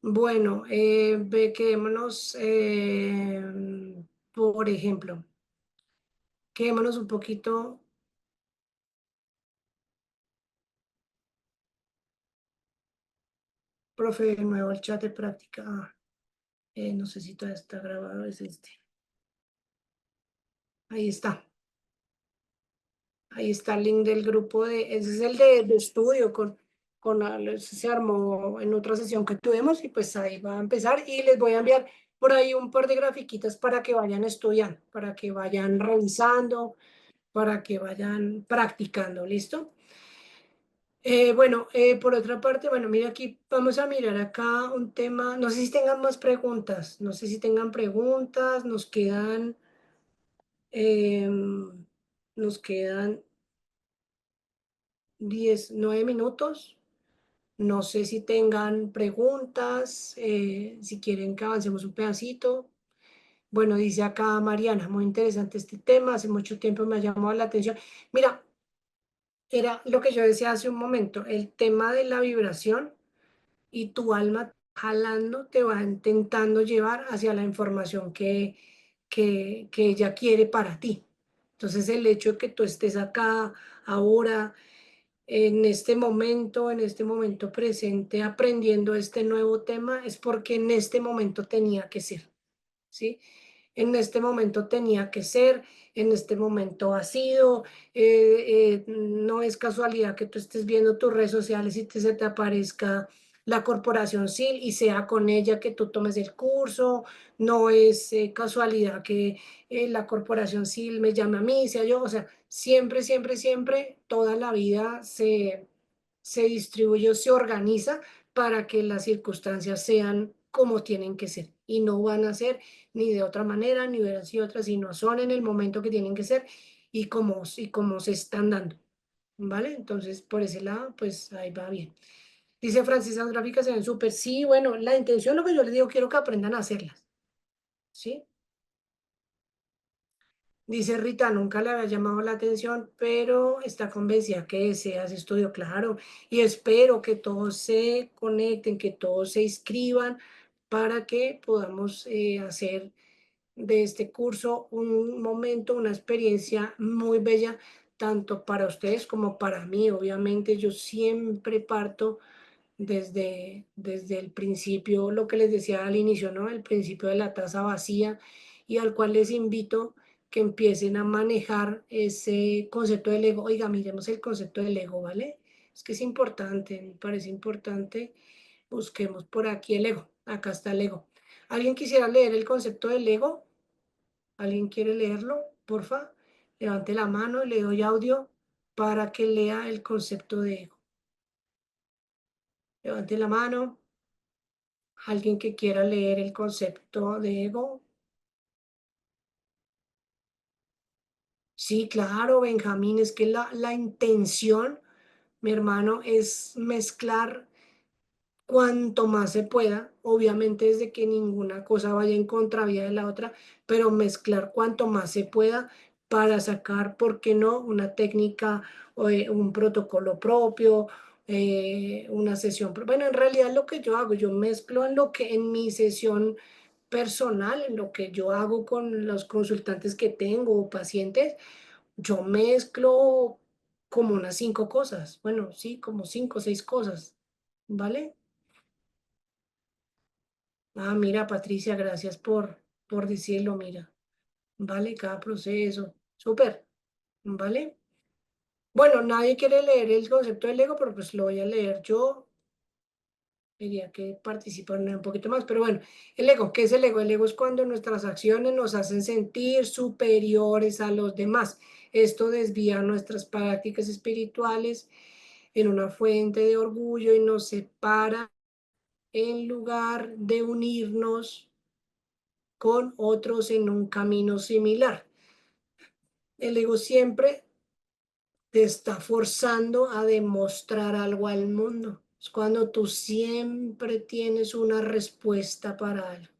Bueno, quedémonos, por ejemplo, quedémonos un poquito, profe, de nuevo el chat de práctica. No sé si todavía está grabado, es este. Ahí está. Ahí está el link del grupo ese es el de estudio se armó en otra sesión que tuvimos y pues ahí va a empezar y les voy a enviar por ahí un par de grafiquitas para que vayan estudiando, para que vayan revisando, para que vayan practicando, ¿listo? Bueno, por otra parte, bueno, mira aquí, vamos a mirar acá un tema, no sé si tengan más preguntas, no sé si tengan preguntas, em, nos quedan 9 minutos. No sé si tengan preguntas, si quieren que avancemos un pedacito. Bueno, dice acá Mariana, muy interesante este tema, hace mucho tiempo me ha llamado la atención. Mira, era lo que yo decía hace un momento, el tema de la vibración y tu alma jalando te va intentando llevar hacia la información que ella quiere para ti. Entonces, el hecho de que tú estés acá ahora en este momento presente, aprendiendo este nuevo tema, es porque en este momento tenía que ser, ¿sí? En este momento tenía que ser, en este momento ha sido, no es casualidad que tú estés viendo tus redes sociales y se te aparezca la corporación SIL y sea con ella que tú tomes el curso, no es casualidad que la corporación SIL me llame a mí, sea yo, o sea, siempre, siempre, siempre, toda la vida se distribuye o se organiza para que las circunstancias sean como tienen que ser y no van a ser ni de otra manera, ni hubieran sido otra, sino son en el momento que tienen que ser y como se están dando, ¿vale? Entonces, por ese lado, pues ahí va bien. Dice Francis, las gráficas se ven súper. Sí, bueno, la intención, lo que yo les digo, quiero que aprendan a hacerlas, ¿sí? Dice Rita, nunca le había llamado la atención, pero está convencida que desea ese estudio, claro, y espero que todos se conecten, que todos se inscriban para que podamos hacer de este curso un momento, una experiencia muy bella, tanto para ustedes como para mí. Obviamente, yo siempre parto desde el principio, lo que les decía al inicio, ¿no? El principio de la taza vacía y al cual les invito que empiecen a manejar ese concepto del ego. Oiga, miremos el concepto del ego, ¿vale? Es que es importante, me parece importante. Busquemos por aquí el ego. Acá está el ego. ¿Alguien quisiera leer el concepto del ego? ¿Alguien quiere leerlo? Porfa, levante la mano y le doy audio para que lea el concepto de ego. Levante la mano. Alguien que quiera leer el concepto de ego. Sí, claro, Benjamín, es que la intención, mi hermano, es mezclar cuanto más se pueda, obviamente desde que ninguna cosa vaya en contravía de la otra, pero mezclar cuanto más se pueda para sacar, ¿por qué no?, una técnica o un protocolo propio, una sesión. Bueno, en realidad lo que yo hago, yo mezclo en lo que en mi sesión personal, en lo que yo hago con los consultantes que tengo o pacientes, yo mezclo como unas 5 cosas. Bueno, sí, como 5 o 6 cosas, ¿vale? Ah, mira, Patricia, gracias por decirlo, mira. Vale, cada proceso. Súper, ¿vale? Bueno, nadie quiere leer el concepto del ego, pero pues lo voy a leer yo. Diría que participan un poquito más, pero bueno, el ego, ¿qué es el ego? El ego es cuando nuestras acciones nos hacen sentir superiores a los demás. Esto desvía nuestras prácticas espirituales en una fuente de orgullo y nos separa en lugar de unirnos con otros en un camino similar. El ego siempre te está forzando a demostrar algo al mundo. Es cuando tú siempre tienes una respuesta para algo,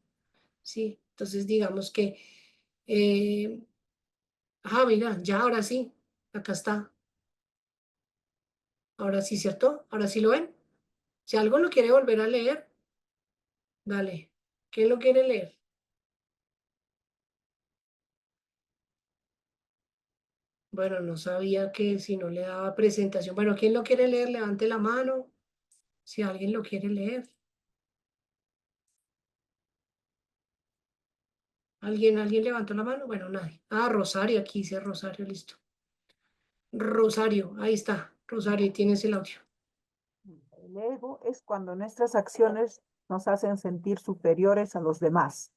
¿sí? Entonces, digamos que, eh, mira, ya ahora sí, acá está. Ahora sí, ¿cierto? Ahora sí lo ven. Si algo lo quiere volver a leer, dale. ¿Quién lo quiere leer? Bueno, no sabía que si no le daba presentación. Bueno, ¿quién lo quiere leer? Levante la mano. Si alguien lo quiere leer. ¿Alguien levantó la mano? Bueno, nadie. Ah, Rosario, aquí dice Rosario, listo. Rosario, ahí está. Rosario, tienes el audio. El ego es cuando nuestras acciones nos hacen sentir superiores a los demás.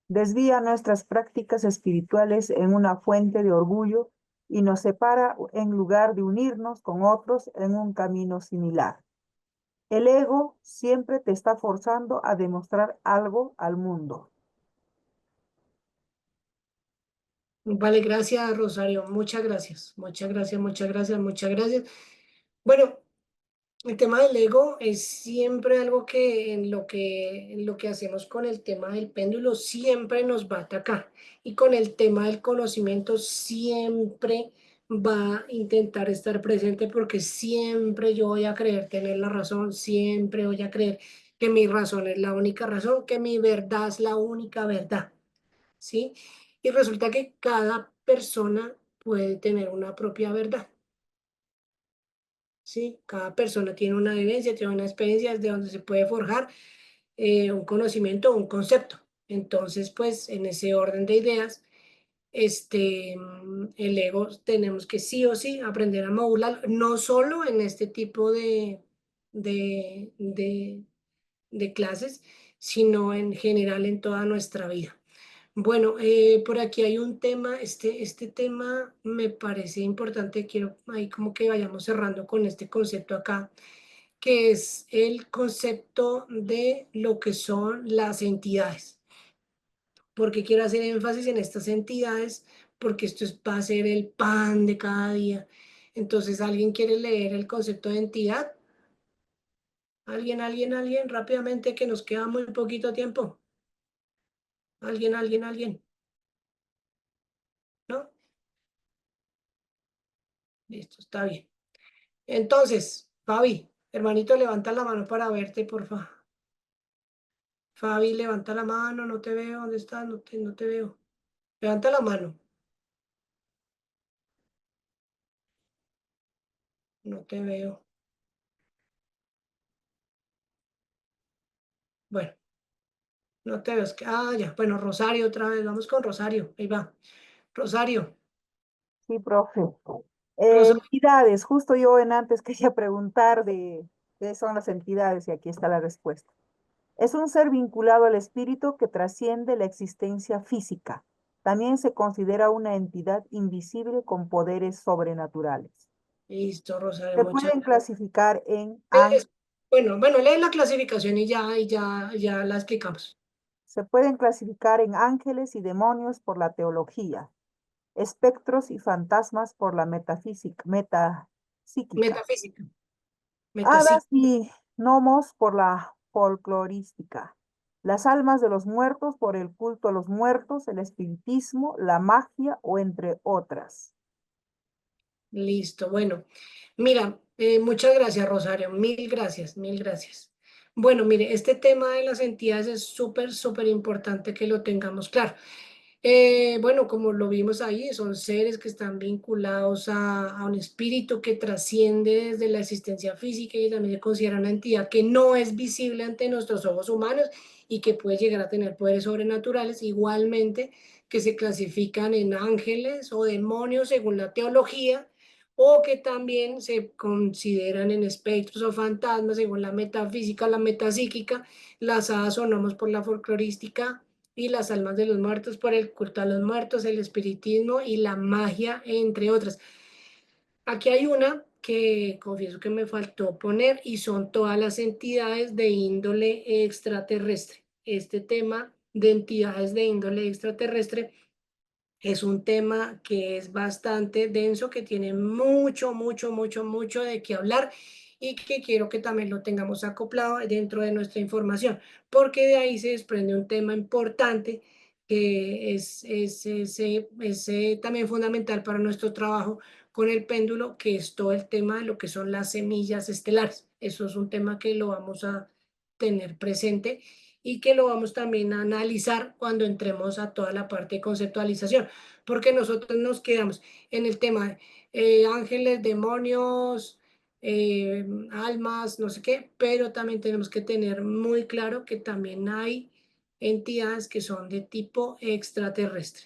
Desvía nuestras prácticas espirituales en una fuente de orgullo y nos separa en lugar de unirnos con otros en un camino similar. El ego siempre te está forzando a demostrar algo al mundo. Vale, gracias, Rosario. Muchas gracias. Muchas gracias, muchas gracias, muchas gracias. Bueno, el tema del ego es siempre algo que en lo que hacemos con el tema del péndulo siempre nos va a atacar. Y con el tema del conocimiento siempre va a intentar estar presente porque siempre yo voy a creer tener la razón, siempre voy a creer que mi razón es la única razón, que mi verdad es la única verdad, ¿sí? Y resulta que cada persona puede tener una propia verdad. ¿Sí? Cada persona tiene una vivencia, tiene una experiencia desde donde se puede forjar un conocimiento, un concepto. Entonces, pues, en ese orden de ideas, el ego tenemos que sí o sí aprender a modular, no solo en este tipo de, de, de clases, sino en general en toda nuestra vida. Bueno, por aquí hay un tema, este tema me parece importante, quiero ahí como que vayamos cerrando con este concepto acá, que es el concepto de lo que son las entidades. ¿Por qué quiero hacer énfasis en estas entidades? Porque va a ser el pan de cada día. Entonces, ¿alguien quiere leer el concepto de entidad? ¿Alguien? Rápidamente, que nos queda muy poquito tiempo. ¿Alguien? ¿No? Listo, está bien. Entonces, Fabi, hermanito, levanta la mano para verte, porfa. Fabi, levanta la mano, no te veo, ¿dónde estás? No te veo. Levanta la mano, no te veo. Bueno, no te veo. Ya, bueno, Rosario otra vez, vamos con Rosario, ahí va. Rosario, Sí, profe. Rosario, Entidades, justo yo en antes quería preguntar de qué son las entidades y aquí está la respuesta. Es un ser vinculado al espíritu que trasciende la existencia física. También se considera una entidad invisible con poderes sobrenaturales. listo, Rosario, Se muchas pueden clasificar en gracias. Bueno, lee la clasificación y ya la explicamos. se pueden clasificar en ángeles y demonios por la teología, espectros y fantasmas por la metapsíquica, Metafísica, hadas metafísica. y gnomos por la folclorística, las almas de los muertos por el culto a los muertos, el espiritismo, la magia o entre otras. Listo, bueno, mira, muchas gracias, Rosario, mil gracias, mil gracias. Bueno, mire, este tema de las entidades es súper, súper importante que lo tengamos claro. Bueno, como lo vimos ahí, son seres que están vinculados a un espíritu que trasciende desde la existencia física y también se considera una entidad que no es visible ante nuestros ojos humanos y que puede llegar a tener poderes sobrenaturales, igualmente que se clasifican en ángeles o demonios según la teología, o que también se consideran en espectros o fantasmas según la metafísica, la metapsíquica, las hadas o gnomos por la folclorística y las almas de los muertos por el culto a los muertos, el espiritismo y la magia, entre otras. Aquí hay una que confieso que me faltó poner y son todas las entidades de índole extraterrestre. Este tema de entidades de índole extraterrestre es un tema que es bastante denso, que tiene mucho, mucho, mucho, mucho de qué hablar y que quiero que también lo tengamos acoplado dentro de nuestra información, porque de ahí se desprende un tema importante que es también fundamental para nuestro trabajo con el péndulo, que es todo el tema de lo que son las semillas estelares. Eso es un tema que lo vamos a tener presente y que lo vamos también a analizar cuando entremos a toda la parte de conceptualización, porque nosotros nos quedamos en el tema de ángeles, demonios, almas, no sé qué, pero también tenemos que tener muy claro que también hay entidades que son de tipo extraterrestre,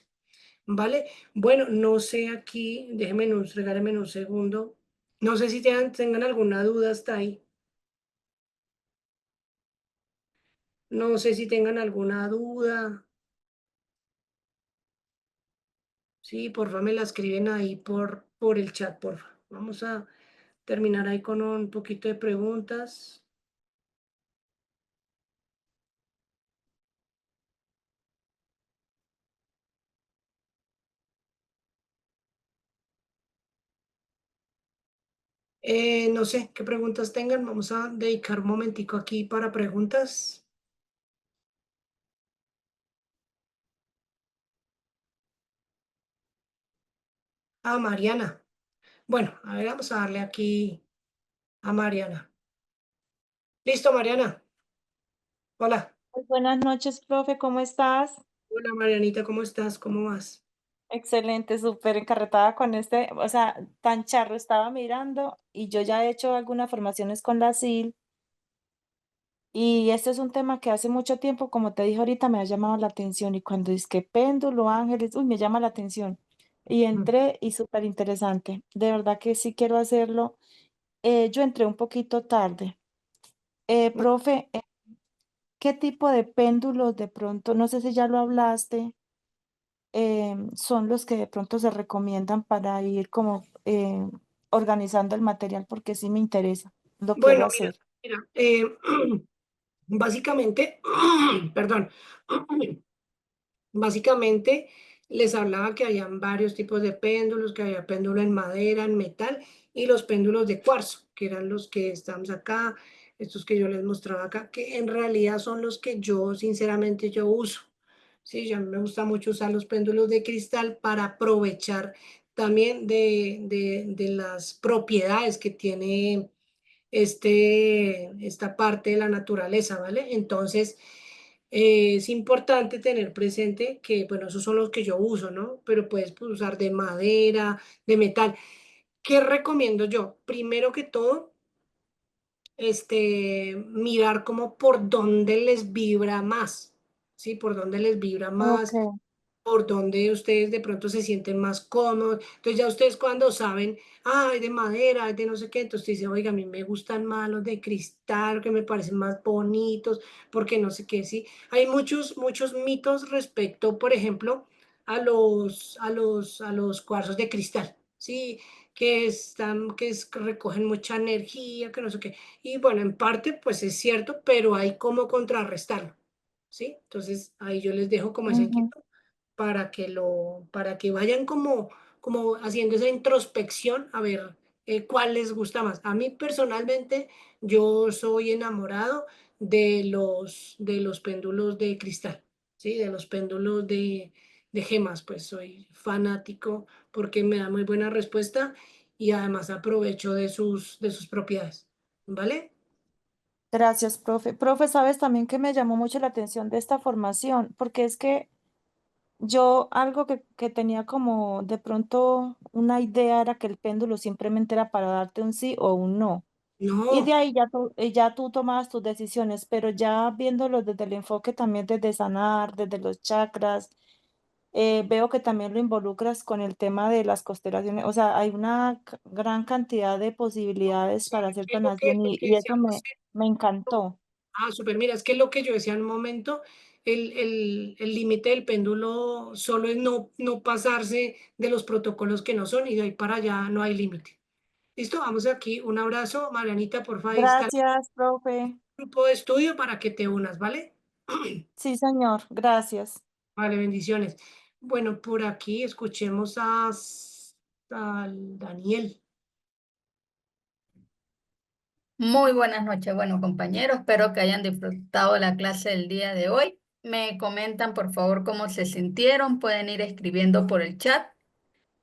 ¿vale? Bueno, no sé aquí, regálenme un segundo, no sé si tengan alguna duda hasta ahí, no sé si tengan alguna duda. Sí, porfa, me la escriben ahí por el chat, porfa. Vamos a terminar ahí con un poquito de preguntas. No sé qué preguntas tengan. Vamos a dedicar un momentico aquí para preguntas. A Mariana. Bueno, a ver, vamos a darle aquí a Mariana. Listo, Mariana. Hola. Muy buenas noches, profe, ¿cómo estás? Hola, Marianita, ¿cómo estás? ¿Cómo vas? Excelente, súper encarretada con este, o sea, tan charro estaba mirando y yo ya he hecho algunas formaciones con la SIL y este es un tema que hace mucho tiempo, como te dije ahorita, me ha llamado la atención y cuando es que péndulo, ángeles, uy, me llama la atención y Mm. entré y súper interesante, de verdad que sí quiero hacerlo. Yo entré un poquito tarde. Profe, ¿qué tipo de péndulos de pronto, no sé si ya lo hablaste? Son los que de pronto se recomiendan para ir como organizando el material porque sí me interesa, lo quiero Bueno, hacer. mira, básicamente, perdón. Básicamente les hablaba que habían varios tipos de péndulos, que había péndulo en madera, en metal y los péndulos de cuarzo, que eran los que estamos acá, estos que yo les mostraba acá, que en realidad son los que yo sinceramente yo uso. Sí, ya me gusta mucho usar los péndulos de cristal para aprovechar también de las propiedades que tiene esta parte de la naturaleza, ¿vale? Entonces, es importante tener presente que, bueno, esos son los que yo uso, ¿no? Pero puedes pues, usar de madera, de metal. ¿Qué recomiendo yo? Primero que todo, mirar como por dónde les vibra más, ¿sí? Por dónde les vibra Ok. más, por donde ustedes de pronto se sienten más cómodos. Entonces ya ustedes cuando saben, ah, es de madera, es de no sé qué, entonces dicen, oiga, a mí me gustan más los de cristal, que me parecen más bonitos, porque no sé qué, sí. Hay muchos, muchos mitos respecto, por ejemplo, a los cuarzos de cristal, sí, que recogen mucha energía, que no sé qué. Y bueno, en parte, pues es cierto, pero hay cómo contrarrestarlo, ¿sí? Entonces ahí yo les dejo como esa Ujú. inquietud para que vayan como haciendo esa introspección a ver cuál les gusta más. A mí personalmente, yo soy enamorado de los péndulos de cristal, ¿sí? De los péndulos de gemas, pues soy fanático porque me da muy buena respuesta y además aprovecho de sus propiedades, ¿vale? Gracias, profe. Profe, sabes también que me llamó mucho la atención de esta formación, porque es que Yo algo que tenía como de pronto una idea era que el péndulo simplemente era para darte un sí o un no. Y de No, ahí ya tú tomabas tus decisiones, pero ya viéndolo desde el enfoque también desde sanar, desde los chakras, veo que también lo involucras con el tema de las constelaciones. O sea, hay una gran cantidad de posibilidades para ¿sabe hacer qué? sanación Lo que y eso decíamos me encantó. súper. Mira, es que lo que yo decía en un momento, el límite del péndulo solo es no pasarse de los protocolos que no son y de ahí para allá no hay límite. Listo, vamos aquí. Un abrazo, Marianita, porfa, ahí está el Gracias, profe. grupo de estudio para que te unas, ¿vale? Sí, señor, gracias. Vale, bendiciones. Bueno, por aquí escuchemos al Daniel. Muy buenas noches, bueno compañeros, espero que hayan disfrutado la clase del día de hoy. Me comentan por favor cómo se sintieron, pueden ir escribiendo por el chat.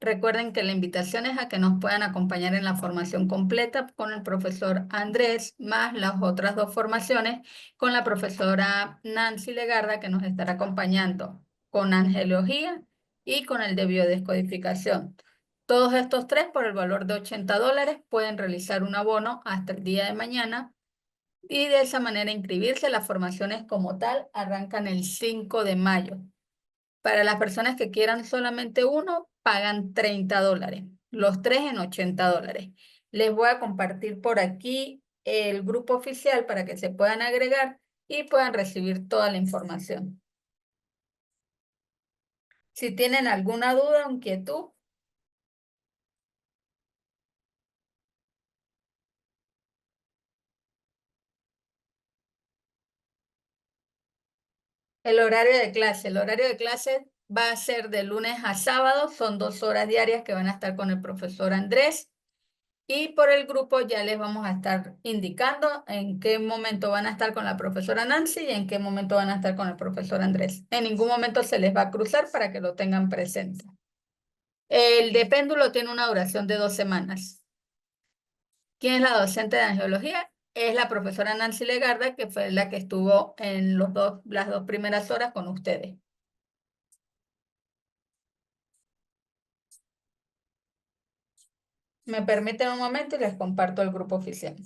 Recuerden que la invitación es a que nos puedan acompañar en la formación completa con el profesor Andrés, más las otras dos formaciones con la profesora Nancy Legarda, que nos estará acompañando con angiología y con el de biodescodificación. Todos estos tres, por el valor de $80, pueden realizar un abono hasta el día de mañana y de esa manera inscribirse. Las formaciones como tal arrancan el 5 de mayo. Para las personas que quieran solamente uno, pagan $30, los tres en $80. Les voy a compartir por aquí el grupo oficial para que se puedan agregar y puedan recibir toda la información. Si tienen alguna duda o inquietud, el horario de clase va a ser de lunes a sábado, son 2 horas diarias que van a estar con el profesor Andrés. Y por el grupo ya les vamos a estar indicando en qué momento van a estar con la profesora Nancy y en qué momento van a estar con el profesor Andrés. En ningún momento se les va a cruzar para que lo tengan presente. El de péndulo tiene una duración de 2 semanas. ¿Quién es la docente de angiología? Es la profesora Nancy Legarda, que fue la que estuvo en las dos primeras horas con ustedes. Me permiten un momento y les comparto el grupo oficial.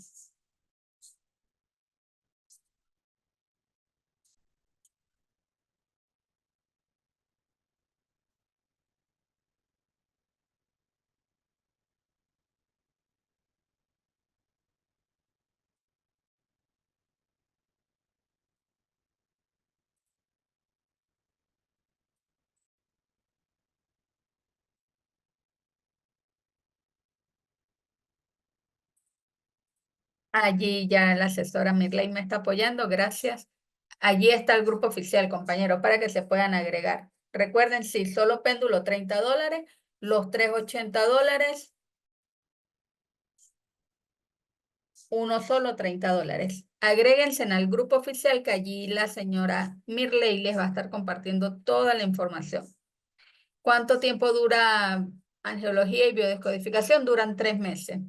Allí ya la asesora Mirley me está apoyando, gracias. Allí está el grupo oficial, compañeros, para que se puedan agregar. Recuerden, sí, solo péndulo $30, los tres $80, uno solo $30. Agréguense en el grupo oficial que allí la señora Mirley les va a estar compartiendo toda la información. ¿Cuánto tiempo dura angiología y biodescodificación? Duran 3 meses.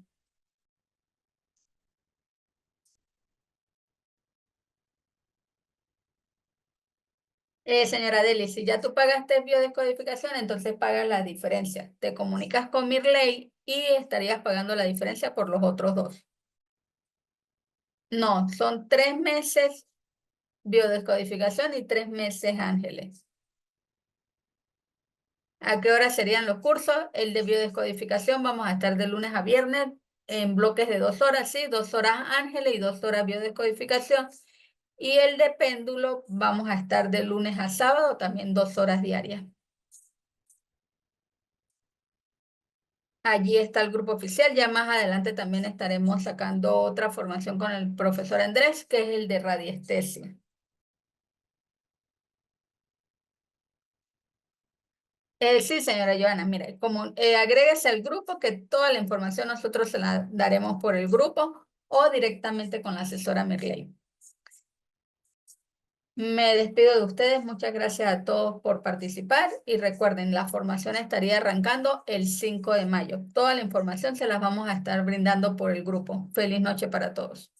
Señora Deli, si ya tú pagaste biodescodificación, entonces pagas la diferencia. Te comunicas con Mirley y estarías pagando la diferencia por los otros dos. No, son 3 meses biodescodificación y 3 meses ángeles. ¿A qué hora serían los cursos? El de biodescodificación vamos a estar de lunes a viernes en bloques de 2 horas, sí, 2 horas ángeles y 2 horas biodescodificación. Y el de péndulo vamos a estar de lunes a sábado, también 2 horas diarias. Allí está el grupo oficial. Ya más adelante también estaremos sacando otra formación con el profesor Andrés, que es el de radiestesia. Sí, señora Joana, mire, como agréguese al grupo, que toda la información nosotros se la daremos por el grupo o directamente con la asesora Mirley. Me despido de ustedes. Muchas gracias a todos por participar y recuerden, la formación estaría arrancando el 5 de mayo. Toda la información se las vamos a estar brindando por el grupo. Feliz noche para todos.